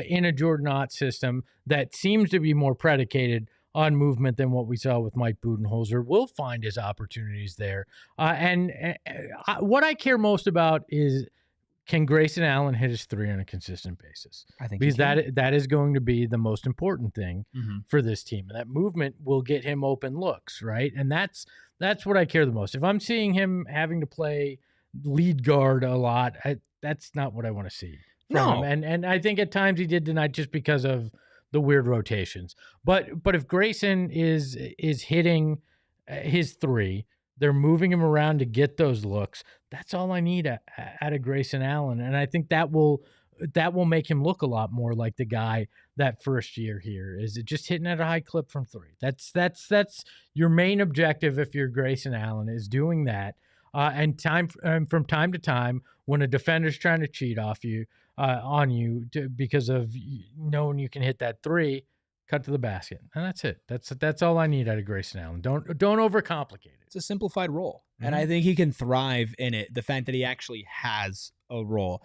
in a Jordan Ott system that seems to be more predicated on movement than what we saw with Mike Budenholzer will find his opportunities there. What I care most about is, can Grayson Allen hit his three on a consistent basis? I think because that is going to be the most important thing for this team. And that movement will get him open looks, right? And that's what I care the most. If I'm seeing him having to play lead guard a lot, that's not what I want to see from him. And I think at times he did tonight just because of the weird rotations. But if Grayson is hitting his three, they're moving him around to get those looks. That's all I need out of Grayson Allen, and I think that will make him look a lot more like the guy that first year here. Is it just hitting at a high clip from three? That's your main objective if you're Grayson Allen, is doing that. And from time to time, when a defender's trying to cheat off you on you because of knowing you can hit that three, cut to the basket, and that's it. That's all I need out of Grayson Allen. Don't overcomplicate it. It's a simplified role, and I think he can thrive in it. The fact that he actually has a role.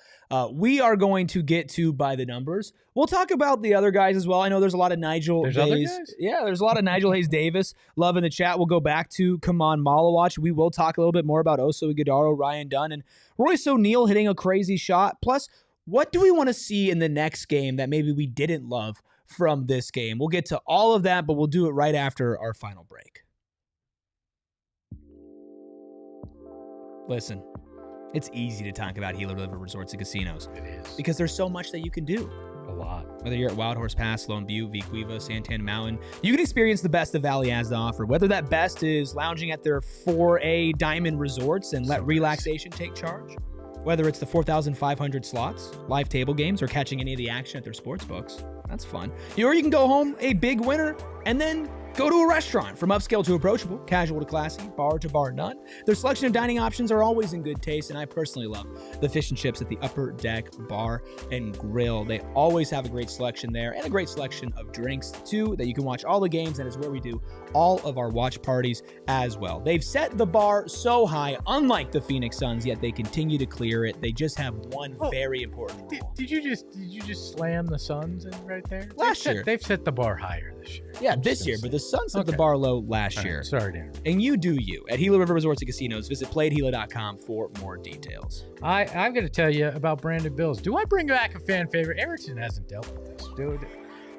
We are going to get to by the numbers. We'll talk about the other guys as well. I know there's a lot of Nigel Hayes. Other guys? Yeah, there's a lot of Nigel Hayes Davis love in the chat. We'll go back to Come On Malawatch. We will talk a little bit more about Oso Ighodaro, Ryan Dunn, and Royce O'Neal hitting a crazy shot. Plus, what do we want to see in the next game that maybe we didn't love from this game? We'll get to all of that, but we'll do it right after our final break. Listen, it's easy to talk about Gila River Resorts and Casinos. It is. Because there's so much that you can do. A lot. Whether you're at Wild Horse Pass, Lone Butte, Vicuiva, Santan Mountain, you can experience the best the Valley has to offer. Whether that best is lounging at their 4A Diamond Resorts and let relaxation take charge. Whether it's the 4,500 slots, live table games, or catching any of the action at their sports books. That's fun. Or you can go home a big winner and then go to a restaurant. From upscale to approachable, casual to classy, bar to bar none. Their selection of dining options are always in good taste, and I personally love the fish and chips at the Upper Deck Bar and Grill. They always have a great selection there and a great selection of drinks too that you can watch all the games, and is where we do all of our watch parties as well. They've set the bar so high, unlike the Phoenix Suns, yet they continue to clear it. They just have one very important rule. Did you just slam the Suns in right there? Last year. They've set the bar higher this year. Yeah, this year, but the Suns set the bar low last year. Sorry, Dan. And you do you. At Gila River Resorts and Casinos, visit playatgila.com for more details. I'm going to tell you about branded bills. Do I bring back a fan favorite? Erickson hasn't dealt with this, dude.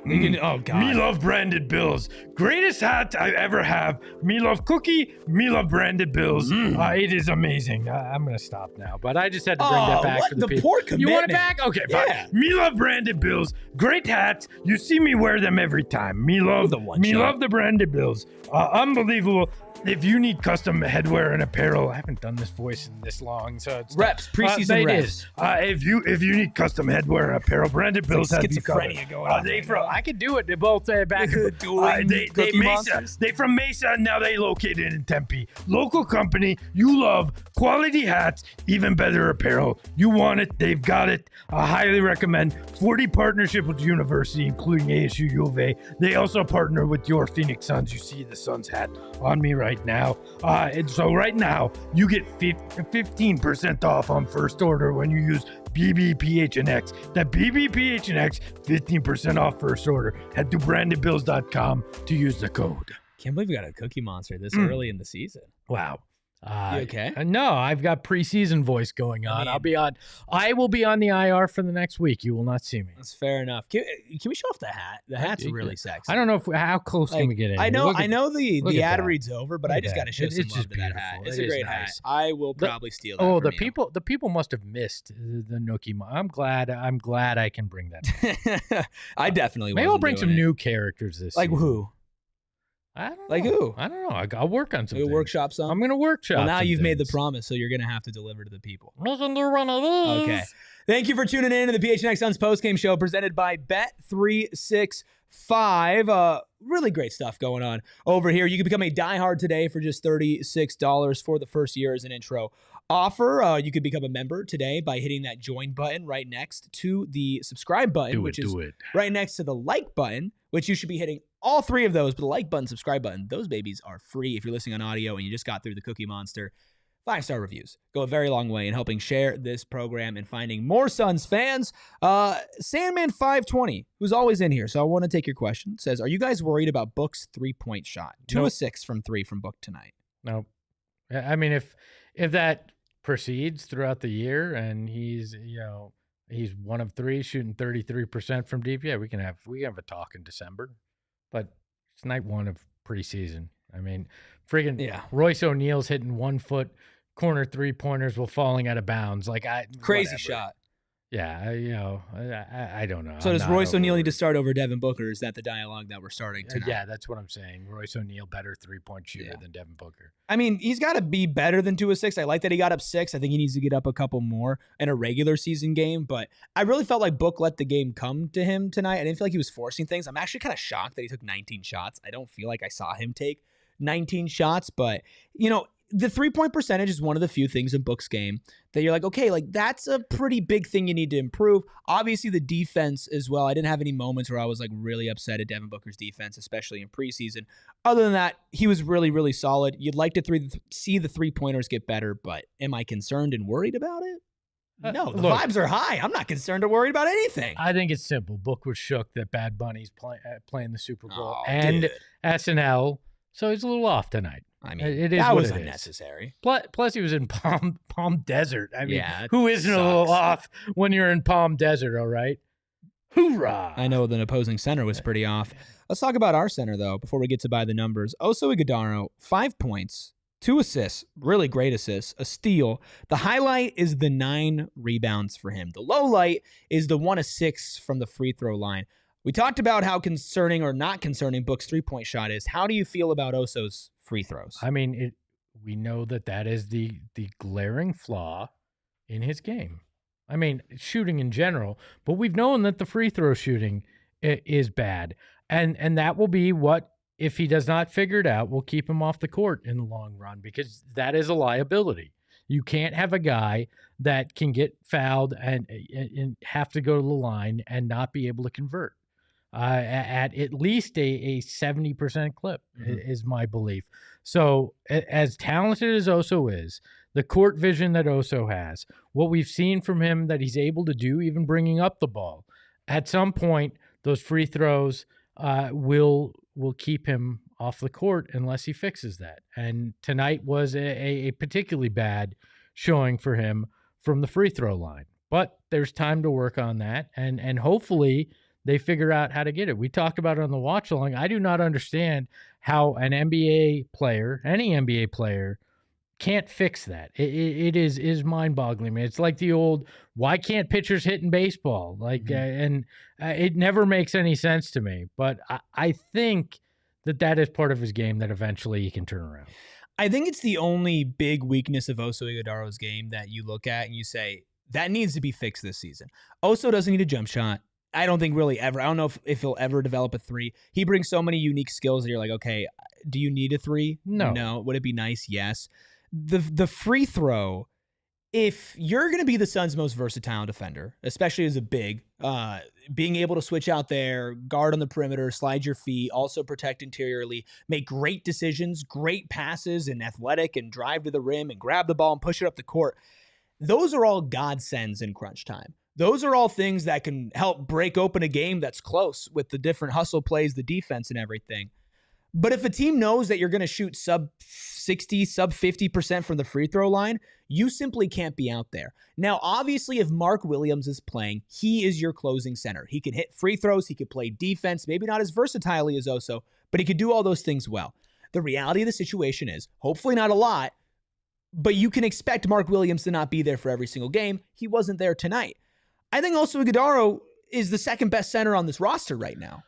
Oh, God. Me love branded bills. Greatest hat I ever have. Me love cookie. Me love branded bills. It is amazing. I'm going to stop now, but I just had to bring that back for the people. Poor commitment. You want it back? Okay, fine. Yeah. Me love branded bills. Great hats. You see me wear them every time. Me love the branded bills. Unbelievable. If you need custom headwear and apparel, I haven't done this voice in this long, so it's reps, preseason reps. If you need custom headwear and apparel, branded bills have you covered. Schizophrenia going on. I could do it. They both back. They from Mesa. Now they located in Tempe. Local company. You love quality hats, even better apparel. You want it? They've got it. I highly recommend. 40 partnership with university, including ASU, U of A. They also partner with your Phoenix Suns. You see the Suns hat on me right now. And so right now, you get 15% off on first order when you use BBPHNX. That BBPHNX, 15% off first order. Head to brandedbills.com to use the code. Can't believe we got a Cookie Monster this early in the season. Wow. You okay? No, I've got preseason voice going on. I will be on the IR for the next week. You will not see me. That's fair enough. Can we show off the hat? The hat's really sexy. I don't know how close can we get in. I know the ad read's over, but I just got to show some love just to that hat. It's It a great nice. hat. I will probably steal that. The people must have missed the Nookie. I'm glad I can bring that. I definitely. Maybe I'll bring some new characters this like season. who? I don't know. Like who? I don't know. I'll work on something. You'll workshop some? I'm going to workshop. Well, now you've made the things. promise, so you're going to have to deliver to the people. Listen to one of these. Okay. Thank you for tuning in to the PHNX Suns postgame show presented by Bet365. Really great stuff going on over here. You can become a diehard today for just $36 for the first year as an intro offer. You could become a member today by hitting that join button right next to the subscribe button, which is right next to the like button, which you should be hitting all three of those. But the like button, subscribe button, those babies are free if you're listening on audio and you just got through the Cookie Monster. 5-star reviews go a very long way in helping share this program and finding more Suns fans. Sandman520, who's always in here, so I want to take your question, says, are you guys worried about Book's 3-point shot? 2 of 6 from 3 from Book tonight. No. I mean, if that proceeds throughout the year and he's 1 of 3 shooting 33% from deep, yeah, we can have a talk in December. But it's night 1 of preseason. I mean, Royce O'Neal's hitting 1 foot corner 3-pointers while falling out of bounds. Crazy whatever. Shot. Yeah, I don't know. So does Royce O'Neal need to start over Devin Booker? Is that the dialogue that we're starting tonight? Yeah, that's what I'm saying. Royce O'Neal better 3-point shooter than Devin Booker. I mean, he's got to be better than 2 of 6. I like that he got up 6. I think he needs to get up a couple more in a regular season game. But I really felt like Book let the game come to him tonight. I didn't feel like he was forcing things. I'm actually kind of shocked that he took 19 shots. I don't feel like I saw him take 19 shots, but the 3-point percentage is one of the few things in Book's game that you're like, okay, that's a pretty big thing you need to improve. Obviously the defense as well. I didn't have any moments where I was really upset at Devin Booker's defense, especially in preseason. Other than that, he was really, really solid. You'd like to see the 3-pointers get better, but am I concerned and worried about it? No, the vibes are high. I'm not concerned or worried about anything. I think it's simple. Book was shook that Bad Bunny's playing the Super Bowl and SNL. So he's a little off tonight. I mean, it is that was it unnecessary. Plus, he was in Palm Desert. I mean, who isn't a little off when you're in Palm Desert, all right? Hoorah! I know the opposing center was pretty off. Let's talk about our center, though, before we get to buy the numbers. Oso Ighodaro, 5 points, 2 assists, really great assists, a steal. The highlight is the 9 rebounds for him. The low light is the 1 of 6 from the free throw line. We talked about how concerning or not concerning Book's 3-point shot is. How do you feel about Oso's free throws? I mean, we know that is the glaring flaw in his game. I mean, shooting in general, but we've known that the free throw shooting is bad. And that will be what, if he does not figure it out, will keep him off the court in the long run, because that is a liability. You can't have a guy that can get fouled and have to go to the line and not be able to convert. At least a 70% clip is my belief. So as talented as Oso is, the court vision that Oso has, what we've seen from him that he's able to do, even bringing up the ball, at some point those free throws will keep him off the court unless he fixes that. And tonight was a particularly bad showing for him from the free throw line. But there's time to work on that, and hopefully they figure out how to get it. We talked about it on the watch along. I do not understand how an NBA player, any NBA player, can't fix that. It is mind-boggling. It's like the old, why can't pitchers hit in baseball? It never makes any sense to me. But I think that is part of his game that eventually he can turn around. I think it's the only big weakness of Oso Ighodaro's game that you look at and you say, that needs to be fixed this season. Oso doesn't need a jump shot. I don't think really ever. I don't know if he'll ever develop a 3. He brings so many unique skills that you're like, okay, do you need a 3? No. Would it be nice? Yes. The free throw, if you're going to be the Suns' most versatile defender, especially as a big, being able to switch out there, guard on the perimeter, slide your feet, also protect interiorly, make great decisions, great passes, and athletic, and drive to the rim and grab the ball and push it up the court, those are all godsends in crunch time. Those are all things that can help break open a game that's close with the different hustle plays, the defense, and everything. But if a team knows that you're going to shoot sub 60, sub 50% from the free throw line, you simply can't be out there. Now, obviously, if Mark Williams is playing, he is your closing center. He can hit free throws. He could play defense, maybe not as versatilely as Oso, but he could do all those things well. The reality of the situation is, hopefully not a lot, but you can expect Mark Williams to not be there for every single game. He wasn't there tonight. I think also Ighodaro is the second best center on this roster right now.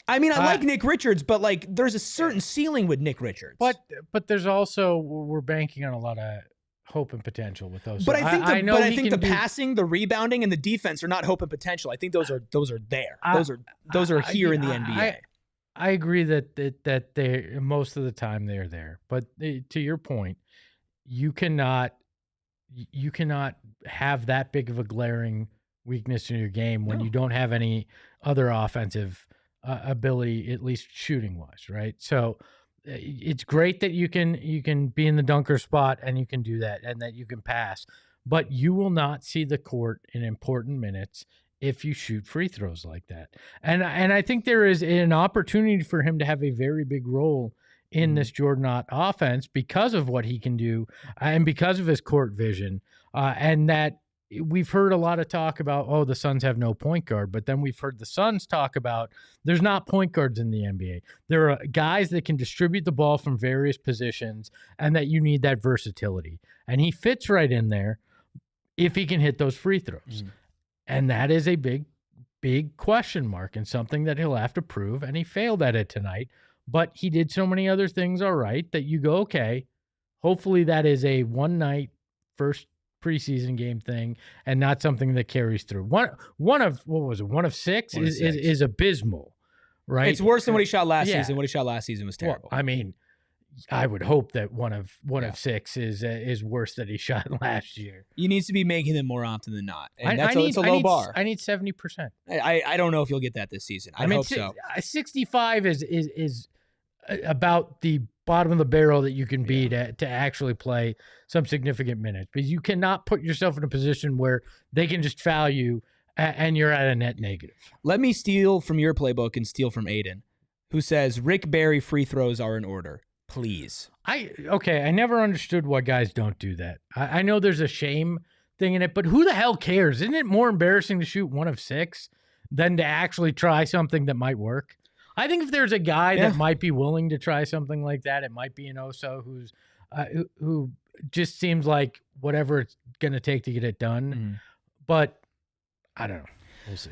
I mean, I like Nick Richards, but there's a certain ceiling with Nick Richards. But there's also, we're banking on a lot of hope and potential with those. But I think the passing, the rebounding, and the defense are not hope and potential. I think those are there. Those are here in the NBA. I agree that they most of the time they're there. But to your point, you cannot have that big of a glaring weakness in your game when you don't have any other offensive ability, at least shooting wise, right? So it's great that you can be in the dunker spot and you can do that and that you can pass, but you will not see the court in important minutes if you shoot free throws like that. And I think there is an opportunity for him to have a very big role in this Jordan offense because of what he can do and because of his court vision. And that we've heard a lot of talk about, oh, the Suns have no point guard, but then we've heard the Suns talk about there's not point guards in the NBA. There are guys that can distribute the ball from various positions and that you need that versatility. And he fits right in there if he can hit those free throws. And that is a big, big question mark and something that he'll have to prove. And he failed at it tonight. But he did so many other things all right that you go, okay, hopefully that is a one-night first preseason game thing and not something that carries through. One of six is abysmal, right? It's worse than what he shot last season. What he shot last season was terrible. Well, I mean, I would hope that one of six is worse than he shot last year. He needs to be making them more often than not. And it's a low bar. I need 70%. I don't know if you'll get that this season. I hope so. 65 is about the bottom of the barrel that you can be to actually play some significant minutes. Because you cannot put yourself in a position where they can just foul you and you're at a net negative. Let me steal from your playbook and steal from Aiden, who says Rick Barry free throws are in order. Please. I never understood why guys don't do that. I know there's a shame thing in it, but who the hell cares? Isn't it more embarrassing to shoot one of six than to actually try something that might work? I think if there's a guy that might be willing to try something like that, it might be an Oso who just seems like whatever it's going to take to get it done. But I don't know. We'll see.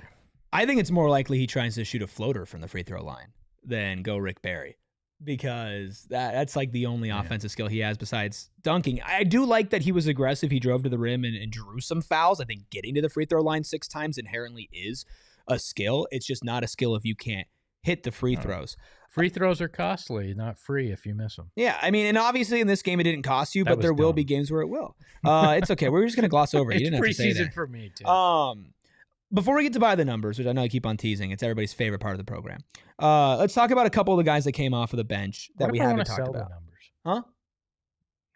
I think it's more likely he tries to shoot a floater from the free throw line than go Rick Barry, because that's like the only offensive skill he has besides dunking. I do like that he was aggressive. He drove to the rim and drew some fouls. I think getting to the free throw line 6 times inherently is a skill. It's just not a skill if you can't hit the free throws. Free throws are costly, not free if you miss them. Yeah, I mean, and obviously in this game it didn't cost you, but there will be games where it will. It's okay. We're just going to gloss over it. You didn't have to say that. It's preseason for me, too. Before we get to buy the numbers, which I know I keep on teasing, it's everybody's favorite part of the program. Let's talk about a couple of the guys that came off of the bench that we haven't talked about. The numbers? Huh?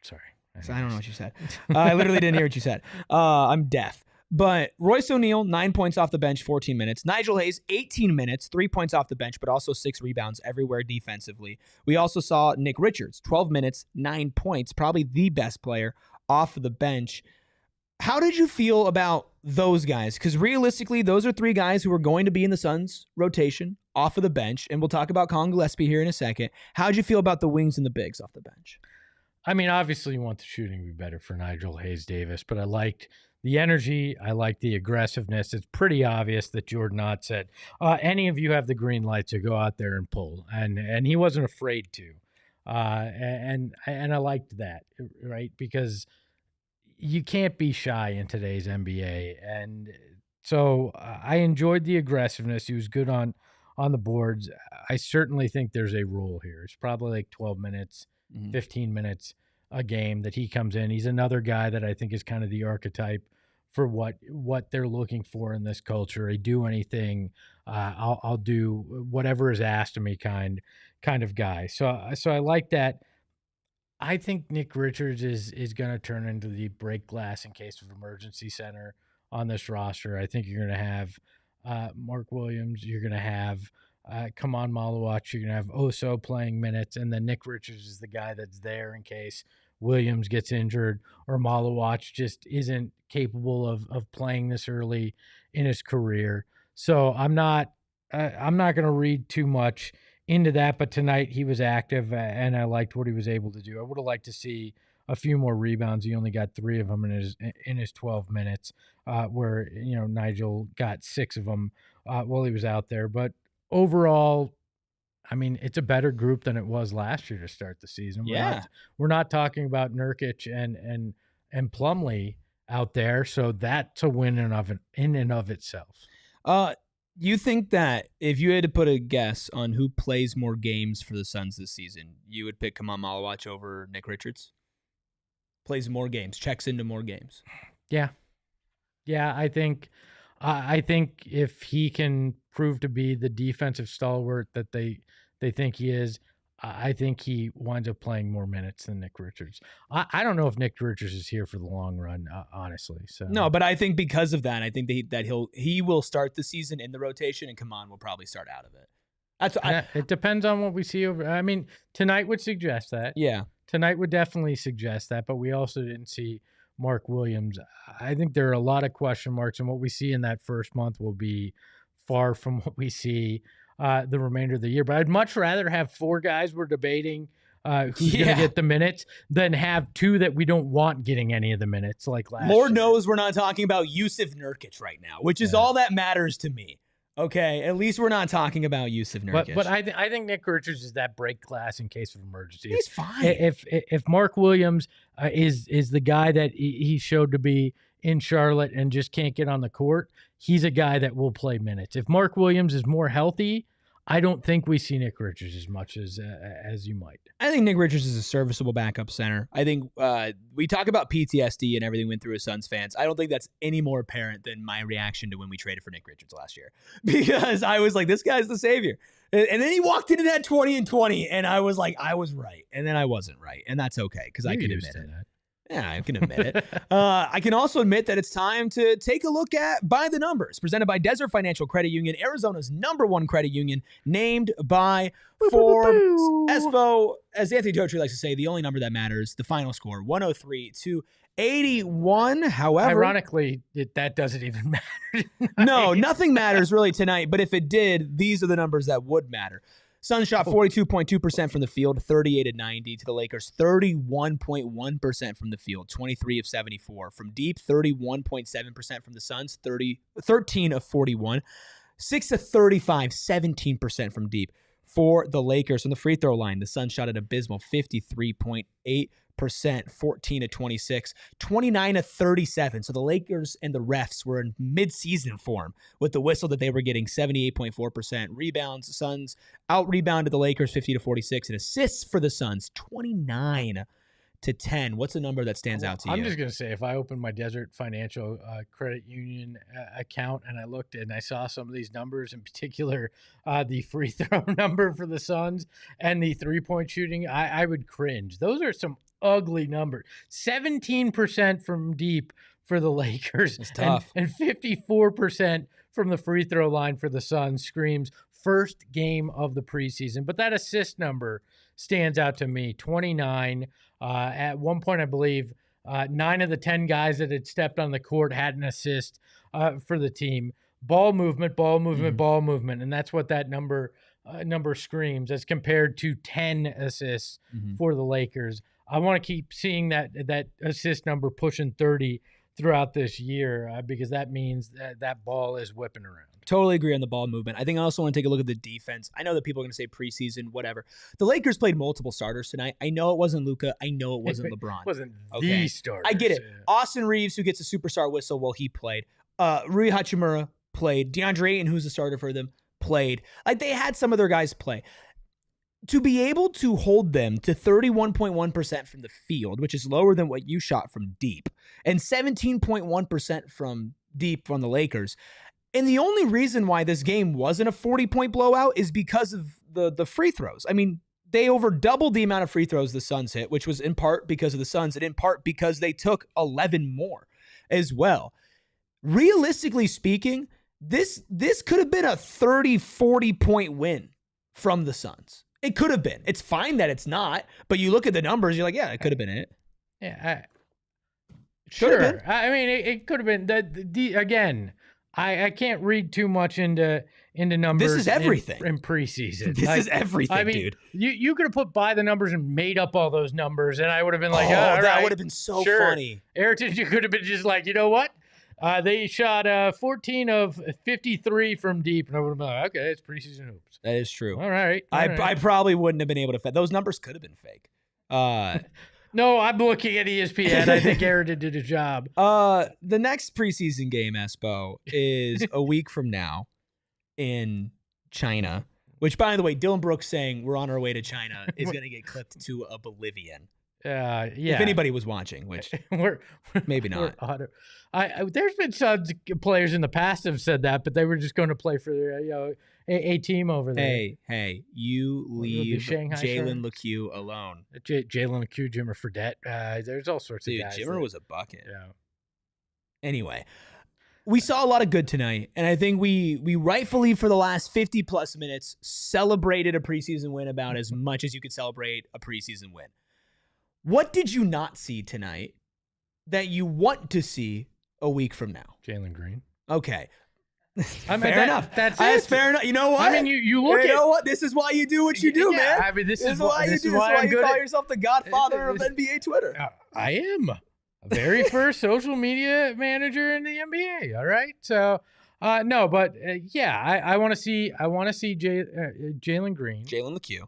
Sorry. I don't know what you said. I literally didn't hear what you said. I'm deaf. But Royce O'Neal, 9 points off the bench, 14 minutes. Nigel Hayes, 18 minutes, 3 points off the bench, but also 6 rebounds everywhere defensively. We also saw Nick Richards, 12 minutes, 9 points, probably the best player off of the bench. How did you feel about those guys? Because realistically, those are 3 guys who are going to be in the Suns' rotation off of the bench, and we'll talk about Colin Gillespie here in a second. How did you feel about the wings and the bigs off the bench? I mean, obviously you want the shooting to be better for Nigel Hayes Davis, but I liked the energy. I like the aggressiveness. It's pretty obvious that Jordan Ott said, any of you have the green light to go out there and pull. And he wasn't afraid to. And I liked that, right? Because you can't be shy in today's NBA. And so I enjoyed the aggressiveness. He was good on the boards. I certainly think there's a role here. It's probably like 12 minutes, 15 minutes a game that he comes in. He's another guy that I think is kind of the archetype for what they're looking for in this culture. I do anything, I'll do whatever is asked of me kind of guy. So I like that. I think Nick Richards is going to turn into the break glass in case of emergency center on this roster. I think you're going to have Mark Williams. You're going to have Kaman Malawach. You're going to have Oso playing minutes, and then Nick Richards is the guy that's there in case Williams gets injured or Malawach just isn't capable of playing this early in his career. So I'm not going to read too much into that, but tonight he was active and I liked what he was able to do. I would have liked to see a few more rebounds. He only got 3 of them in his 12 minutes, where Nigel got 6 of them while he was out there. But overall, I mean, it's a better group than it was last year to start the season. We're not talking about Nurkic and Plumlee out there, so that's a win in and of itself. You think that if you had to put a guess on who plays more games for the Suns this season, you would pick Kaman Malawach over Nick Richards? plays more games, checks into more games. Yeah. I think if he can prove to be the defensive stalwart that they think he is, I think he winds up playing more minutes than Nick Richards. I don't know if Nick Richards is here for the long run, honestly. So no, but I think because of that, I think that he will start the season in the rotation, and Kaman will probably start out of it. It depends on what we see over. I mean, tonight would suggest that. Yeah, tonight would definitely suggest that, but we also didn't see Mark Williams. I think there are a lot of question marks, and what we see in that first month will be far from what we see the remainder of the year. But I'd much rather have 4 guys we're debating who's going to get the minutes than have 2 that we don't want getting any of the minutes like last Lord year. knows we're not talking about Yusuf Nurkic right now, which is all that matters to me. Okay, at least we're not talking about Yusuf Nurkic. But I think Nick Richards is that break glass in case of emergency. He's fine. If Mark Williams is the guy that he showed to be in Charlotte and just can't get on the court, he's a guy that will play minutes. If Mark Williams is more healthy, I don't think we see Nick Richards as much as you might. I think Nick Richards is a serviceable backup center. I think we talk about PTSD and everything went through as Suns fans. I don't think that's any more apparent than my reaction to when we traded for Nick Richards last year, because I was like, this guy's the savior. And then he walked into that 20 and 20, and I was like, I was right. And then I wasn't right. And that's okay, because I can admit it. Yeah, I can admit it. I can also admit that it's time to take a look at By the Numbers, presented by Desert Financial Credit Union, Arizona's #1 credit union, named by Forbes. Espo, as Anthony Totri likes to say, the only number that matters, the final score, 103-81. However, ironically, that doesn't even matter. No, nothing matters really tonight. But if it did, these are the numbers that would matter. Suns shot 42.2% from the field, 38 of 90 to the Lakers, 31.1% from the field, 23 of 74 from deep, 31.7% from the Suns, 13 of 41, 6 of 35, 17% from deep for the Lakers. From the free throw line, the Suns shot an abysmal 53.8%, 14 of 26, 29 of 37. So the Lakers and the refs were in mid-season form with the whistle that they were getting, 78.4%. Rebounds, Suns out-rebounded the Lakers 50 to 46, and assists for the Suns 29 to 10. What's a number that stands out to you? I'm just going to say, if I opened my Desert Financial Credit Union account and I looked and I saw some of these numbers, in particular the free throw number for the Suns and the three-point shooting, I would cringe. Those are some ugly numbers. 17% from deep for the Lakers. It's tough. And 54% from the free throw line for the Suns screams first game of the preseason. But that assist number stands out to me, 29. At one point, I believe 9 of the 10 guys that had stepped on the court had an assist for the team. Ball movement, ball movement. And that's what that number screams as compared to 10 assists for the Lakers. I want to keep seeing that assist number pushing 30 throughout this year because that means that ball is whipping around. Totally agree on the ball movement. I think I also want to take a look at the defense. I know that people are going to say preseason, whatever. The Lakers played multiple starters tonight. I know it wasn't Luka. I know it wasn't LeBron. It wasn't the starters. I get it. Yeah. Austin Reeves, who gets a superstar whistle, well, he played. Rui Hachimura played. DeAndre Ayton, who's a starter for them, played. Like, they had some of their guys play. To be able to hold them to 31.1% from the field, which is lower than what you shot from deep, and 17.1% from deep from the Lakers. And the only reason why this game wasn't a 40-point blowout is because of the free throws. I mean, they over doubled the amount of free throws the Suns hit, which was in part because of the Suns and in part because they took 11 more as well. Realistically speaking, this could have been a 30, 40-point win from the Suns. It could have been. It's fine that it's not, but you look at the numbers, you're like, yeah, it could have been it. Yeah, sure. I mean, it could have been. Again, I can't read too much into numbers. This is everything in preseason. This is everything, I mean, dude. You could have put by the numbers and made up all those numbers, and I would have been like, that right, would have been so sure. funny. Heritage, you could have been just like, you know what? They shot 14 of 53 from deep, and I would have been like, okay, it's preseason hoops. That is true. All right. I probably wouldn't have been able to. Those numbers could have been fake. No, I'm looking at ESPN. I think Heritage did a job. The next preseason game, Espo, is a week from now in China. Which, by the way, Dillon Brooks saying we're on our way to China is going to get clipped to oblivion. Yeah. If anybody was watching, which we're maybe not. There's been some players in the past have said that, but they were just going to play for their, a team over there. Hey, you leave Jalen LeCue alone. Jalen LeCue, Jimmer Fredette. There's all sorts of guys. Jimmer was a bucket. Yeah. Anyway, we saw a lot of good tonight, and I think we rightfully, for the last 50-plus minutes, celebrated a preseason win about as much as you could celebrate a preseason win. What did you not see tonight that you want to see a week from now? Jalen Green. Okay. Fair enough. That's fair enough. You know what? I mean, you look at... You know what? This is why you do what you do, man. I mean, this is why you do. This is why you call yourself the godfather of NBA Twitter. I am. Very first social media manager in the NBA. All right. So, no, but I want to see Jalen Green. Jalen LeCue.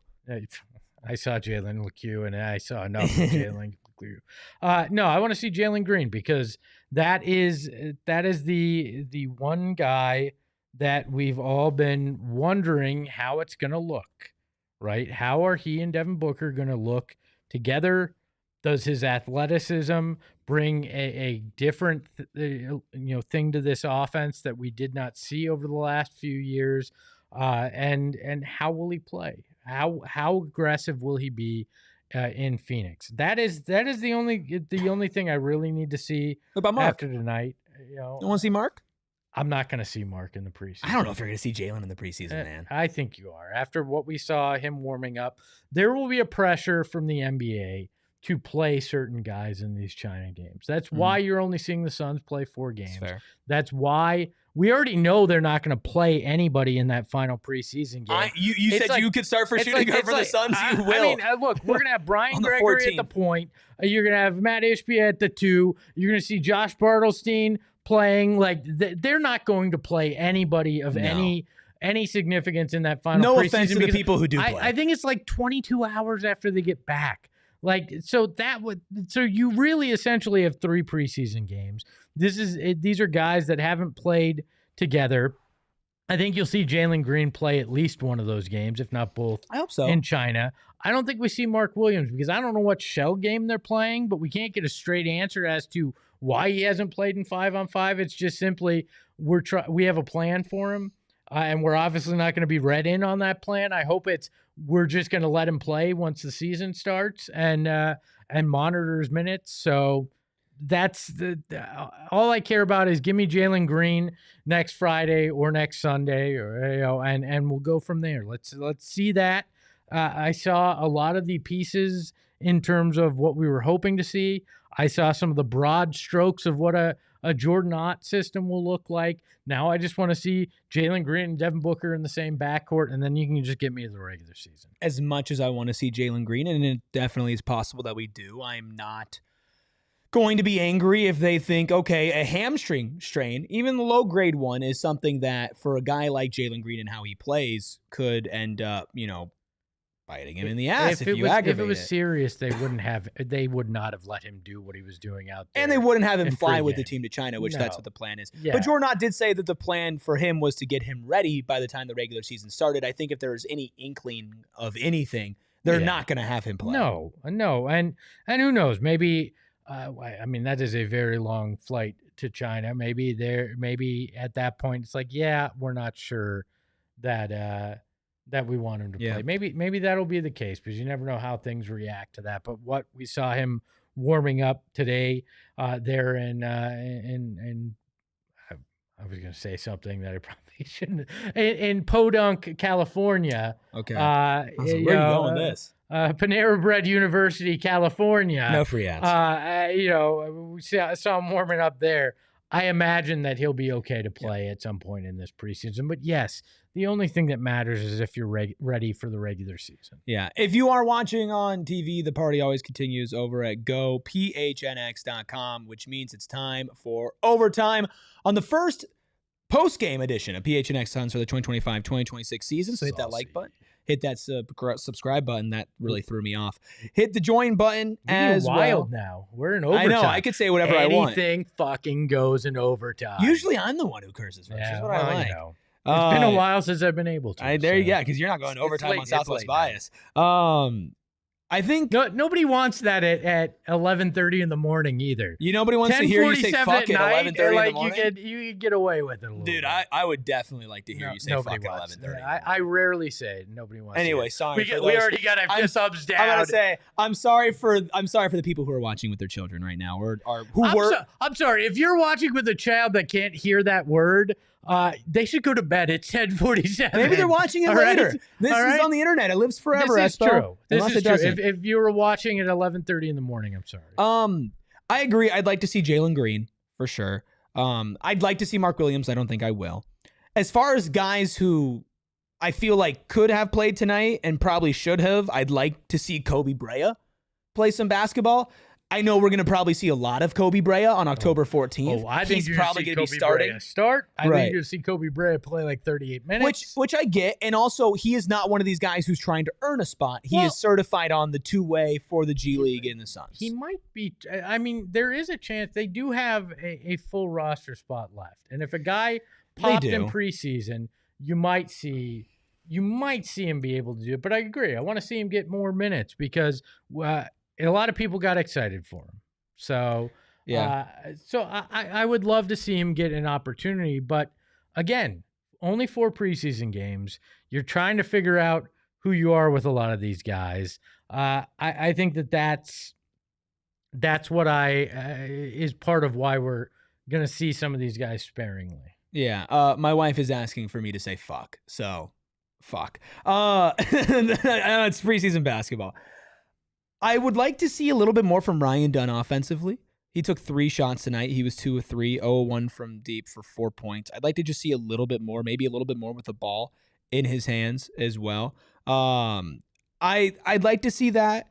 I saw Jalen LeCue and I saw enough of Jalen LeCue. No, I want to see Jalen Green because that is the one guy that we've all been wondering how it's going to look, right? How are he and Devin Booker going to look together? Does his athleticism bring a different thing to this offense that we did not see over the last few years? And how will he play? How aggressive will he be in Phoenix? That is the only thing I really need to see. What about Mark? After tonight? You want to see Mark? I'm not going to see Mark in the preseason. I don't know if you're going to see Jalen in the preseason, man. I think you are. After what we saw him warming up, there will be a pressure from the NBA to play certain guys in these China games. That's why you're only seeing the Suns play 4 games. That's why we already know they're not going to play anybody in that final preseason game. You said you could start for shooting guard for the Suns. You will. I mean, look, we're going to have Brian Gregory at the point. You're going to have Matt Ishbia at the 2. You're going to see Josh Bartelstein playing. Like, they're not going to play anybody of any significance in that final preseason. No offense to the people who do play. I think it's like 22 hours after they get back. Like, so you really essentially have 3 preseason games. These are guys that haven't played together. I think you'll see Jalen Green play at least one of those games, if not both. I hope so. In China. I don't think we see Mark Williams because I don't know what shell game they're playing, but we can't get a straight answer as to why he hasn't played in 5-on-5. It's just simply we have a plan for him. And we're obviously not going to be read in on that plan. I hope we're just going to let him play once the season starts and monitor his minutes. So that's all I care about is give me Jalen Green next Friday or next Sunday, or and we'll go from there. Let's see that. I saw a lot of the pieces in terms of what we were hoping to see. I saw some of the broad strokes of what a Jordan Ott system will look like. Now I just want to see Jalen Green and Devin Booker in the same backcourt, and then you can just get me to the regular season. As much as I want to see Jalen Green, and it definitely is possible that we do, I'm not going to be angry if they think, okay, a hamstring strain, even the low-grade one, is something that for a guy like Jalen Green and how he plays could end up, biting him in the ass if you aggravate it. If it was serious, they would not have let him do what he was doing out there. And they wouldn't have him fly with the team to China, which that's what the plan is. Yeah. But Jordan Ott did say that the plan for him was to get him ready by the time the regular season started. I think if there was any inkling of anything, they're not going to have him play. No. And who knows? Maybe, I mean, that is a very long flight to China. Maybe at that point, it's like, we're not sure that we want him to play. Maybe that'll be the case because you never know how things react to that. But what we saw him warming up today there in I was going to say something that I probably shouldn't. In Podunk, California. Okay. Where are you going with this? Panera Bread University, California. No free ads. We saw him warming up there. I imagine that he'll be okay to play at some point in this preseason. But yes, the only thing that matters is if you're ready for the regular season. Yeah. If you are watching on TV, the party always continues over at gophnx.com, which means it's time for overtime on the first post-game edition of PHNX Suns for the 2025-2026 season. So hit that like button. Hit that subscribe button. That really threw me off. Hit the join button as wild well. Now. We're in overtime. I know. I could say whatever I want. Anything fucking goes in overtime. Usually I'm the one who curses first. That's what I like. It's been a while since I've been able to. There you go, because you're not going to overtime on Southwest Bias. I I think nobody wants that at 11:30 in the morning either. Nobody wants to hear you say fuck at 11:30 in the morning. You get away with it a little Dude, bit. I would definitely like to hear you say fuck at 11:30. I rarely say it. Nobody wants. Anyway, sorry. We already got our thumbs down. I'm gonna say I'm sorry for the people who are watching with their children right now, I'm sorry if you're watching with a child that can't hear that word. They should go to bed. It's 10:47. Maybe they're watching it later. Right? This is on the internet. It lives forever. This is true. Unless it doesn't. If you were watching at 11:30 in the morning, I'm sorry. I agree. I'd like to see Jalen Green for sure. I'd like to see Mark Williams. I don't think I will. As far as guys who I feel like could have played tonight and probably should have, I'd like to see Kobe Brea play some basketball. I know we're going to probably see a lot of Kobe Brea on October 14th. I think he's probably going to be starting. I think you're going to see Kobe Brea play like 38 minutes. Which I get. And also, he is not one of these guys who's trying to earn a spot. He is certified on the two-way for the G League in the Suns. He might be. I mean, there is a chance. They do have a full roster spot left. And if a guy popped in preseason, you might see him be able to do it. But I agree. I want to see him get more minutes because a lot of people got excited for him. So, I would love to see him get an opportunity. But again, only 4 preseason games. You're trying to figure out who you are with a lot of these guys. I think that's what is part of why we're going to see some of these guys sparingly. Yeah. My wife is asking for me to say fuck. So, fuck. It's preseason basketball. I would like to see a little bit more from Ryan Dunn offensively. He took 3 shots tonight. He was 2 of 3, 0-1 from deep for 4 points. I'd like to just see a little bit more, maybe a little bit more with the ball in his hands as well. I'd like to see that.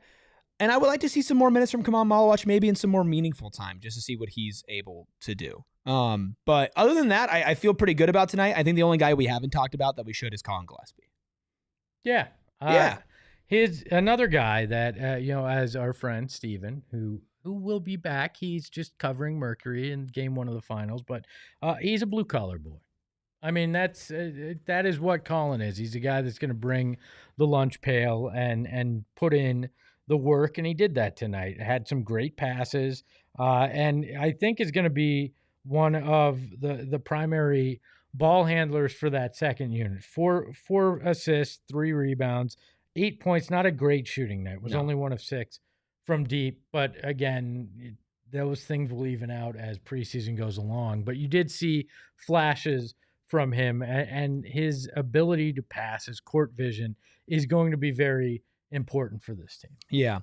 And I would like to see some more minutes from Kamal Malawach, maybe in some more meaningful time, just to see what he's able to do. But other than that, I feel pretty good about tonight. I think the only guy we haven't talked about that we should is Colin Gillespie. Yeah. Yeah. Another guy that, as our friend Steven, who will be back. He's just covering Mercury in game 1 of the finals, but he's a blue-collar boy. I mean, that is what Colin is. He's a guy that's going to bring the lunch pail and put in the work, and he did that tonight. Had some great passes, and I think is going to be one of the primary ball handlers for that second unit. 4 assists, 3 rebounds, 8 points. Not a great shooting night. It was only 1 of 6 from deep, but again, those things will even out as preseason goes along. But you did see flashes from him, and his ability to pass, his court vision is going to be very important for this team. Yeah.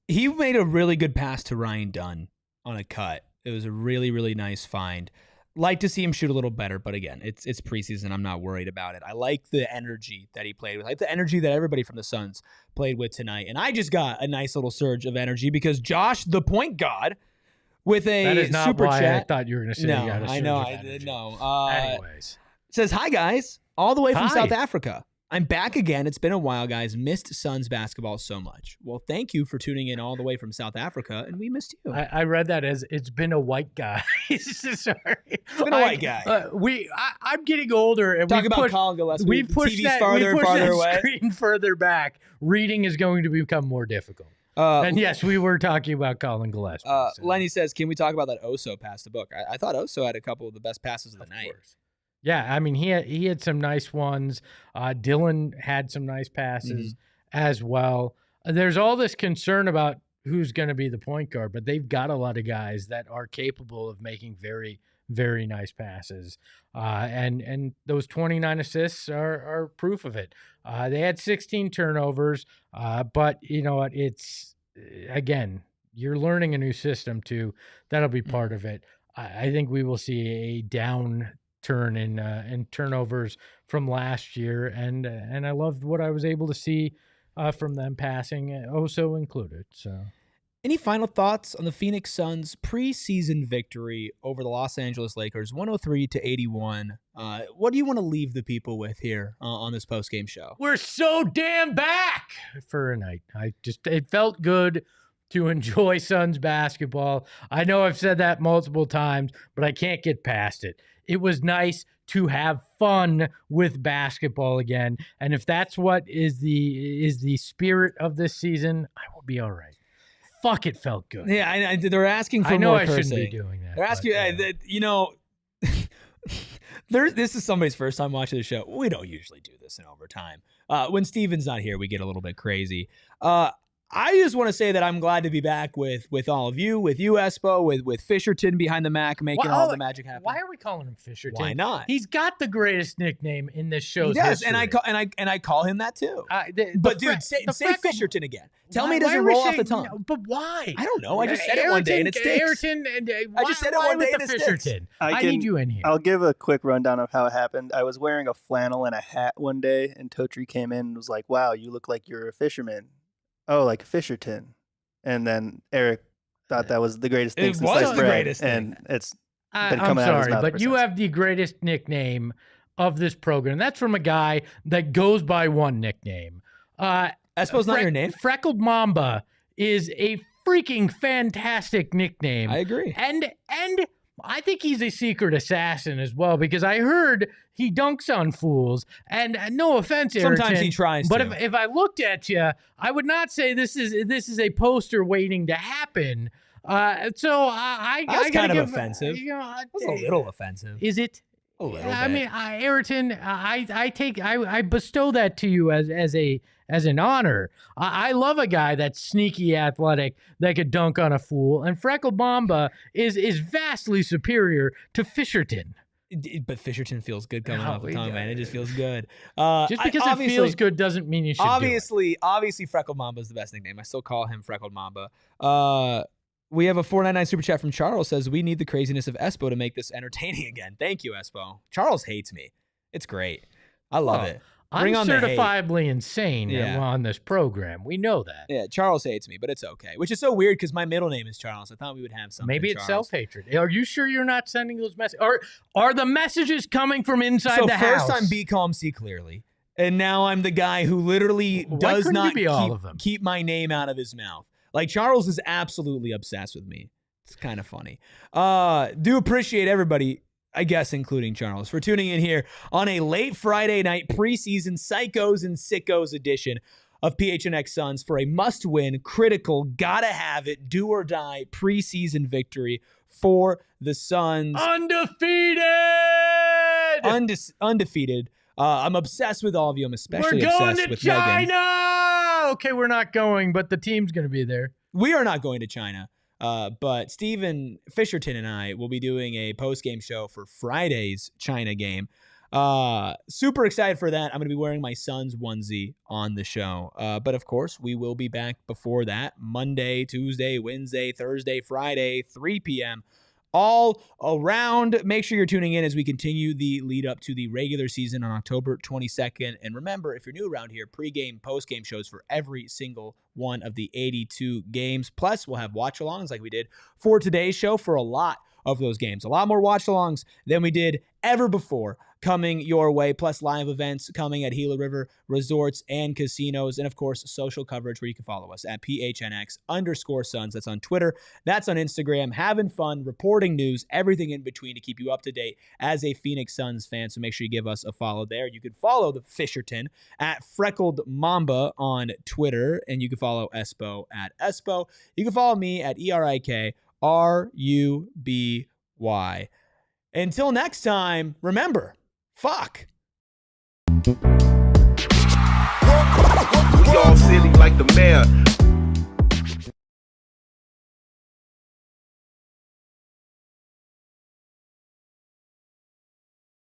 He made a really good pass to Ryan Dunn on a cut. It was a really, really nice find. Like to see him shoot a little better, but again, it's preseason. I'm not worried about it. I like the energy that he played with. I like the energy that everybody from the Suns played with tonight. And I just got a nice little surge of energy because Josh, the point god, with a that is not super why chat. I thought you were going to say No, you got a surge I know of I energy. did. No. Anyways. Says, hi, guys. All the way from Hi. South Africa. I'm back again. It's been a while, guys. Missed Suns basketball so much. Well, thank you for tuning in all the way from South Africa, and we missed you. I read that as it's been a white guy. Sorry. It's been a white guy. I'm getting older, and Talk about Colin Gillespie. We've pushed TV's that farther and farther away. Screen further back. Reading is going to become more difficult. And yes, we were talking about Colin Gillespie. Lenny says, can we talk about that Oso pass to Book? I thought Oso had a couple of the best passes of the night. Course. Yeah, I mean, he had some nice ones. Dillon had some nice passes as well. There's all this concern about who's going to be the point guard, but they've got a lot of guys that are capable of making very, very nice passes. And those 29 assists are proof of it. They had 16 turnovers, but you know what? It's, again, you're learning a new system too. That'll be part of it. I think we will see a downturn in turnovers from last year, and I loved what I was able to see from them passing, Oso included. So, any final thoughts on the Phoenix Suns preseason victory over the Los Angeles Lakers, 103-81? What do you want to leave the people with here on this postgame show? We're so damn back for a night. It felt good to enjoy Suns basketball. I know I've said that multiple times, but I can't get past it. It was nice to have fun with basketball again. And if that's what is the spirit of this season, I will be all right. Fuck, it felt good. Yeah, they're asking for I know more I cursing. shouldn't be doing that. They're asking, this is somebody's first time watching the show. We don't usually do this in overtime. When Steven's not here, we get a little bit crazy. I just want to say that I'm glad to be back with all of you, with you, Espo, with Fisherton behind the Mac, making all the magic happen. Why are we calling him Fisherton? Why not? He's got the greatest nickname in this show's Yes, history. and I call him that too. Say Fisherton again. Tell me it doesn't roll off the tongue. No, but why? I don't know. I just said it one day and it stinks. I just said it one day and it stinks. I need you in here. I'll give a quick rundown of how it happened. I was wearing a flannel and a hat one day, and Totri came in and was like, "Wow, you look like you're a fisherman." Oh, like a Fisherton. And then Eric thought that was the greatest thing since sliced bread, and it's been coming out of his mouth but you have the greatest nickname of this program. That's from a guy that goes by one nickname. Espo's not your name? Freckled Mamba is a freaking fantastic nickname. I agree. And I think he's a secret assassin as well, because I heard he dunks on fools. And no offense, Ayrton, sometimes he tries but to. if I looked at you, I would not say this is a poster waiting to happen. So That's kind of offensive. That's a little offensive. Is it? A little I bit. mean, Ayrton, I bestow that to you as an honor. I love a guy that's sneaky athletic that could dunk on a fool, and Freckled Mamba is vastly superior to Fisherton. But Fisherton feels good coming off the tongue, man. It just feels good. Just because it feels good doesn't mean you should obviously, Freckled Mamba is the best nickname. I still call him Freckled Mamba. We have a 499 super chat from Charles, says, we need the craziness of Espo to make this entertaining again. Thank you, Espo. Charles hates me. It's great. I love it. Bring I'm on the hate. certifiably insane on this program. We know that. Yeah, Charles hates me, but it's okay. Which is so weird because my middle name is Charles. I thought we would have something. Maybe it's Charles. self-hatred. Are you sure you're not sending those messages? Are the messages coming from inside the house? So first I'm B calm, C clearly. And now I'm the guy who literally does not keep my name out of his mouth. Like, Charles is absolutely obsessed with me. It's kind of funny. Do appreciate everybody, I guess, including Charles, for tuning in here on a late Friday night preseason Psychos and Sickos edition of PHNX Suns for a must-win, critical, gotta-have-it, do-or-die preseason victory for the Suns. Undefeated. I'm obsessed with all of you. I'm especially obsessed with Megan. We're going to China! Okay, we're not going, but the team's going to be there. We are not going to China. But Steven Fisherton and I will be doing a post-game show for Friday's China game. Super excited for that. I'm going to be wearing my Suns onesie on the show. But of course, we will be back before that. Monday, Tuesday, Wednesday, Thursday, Friday, 3 p.m. all around. Make sure you're tuning in as we continue the lead up to the regular season on October 22nd. And remember, if you're new around here, pregame, postgame shows for every single one of the 82 games. Plus, we'll have watch-alongs like we did for today's show for a lot of those games. A lot more watch-alongs than we did ever before coming your way, plus live events coming at Gila River Resorts and Casinos, and of course, social coverage where you can follow us at PHNX_Suns. That's on Twitter. That's on Instagram. Having fun, reporting news, everything in between to keep you up to date as a Phoenix Suns fan. So make sure you give us a follow there. You can follow the Fisherton at Freckled Mamba on Twitter, and you can follow Espo at Espo. You can follow me at ErikRuby. Until next time, remember, fuck. We all silly like the mayor.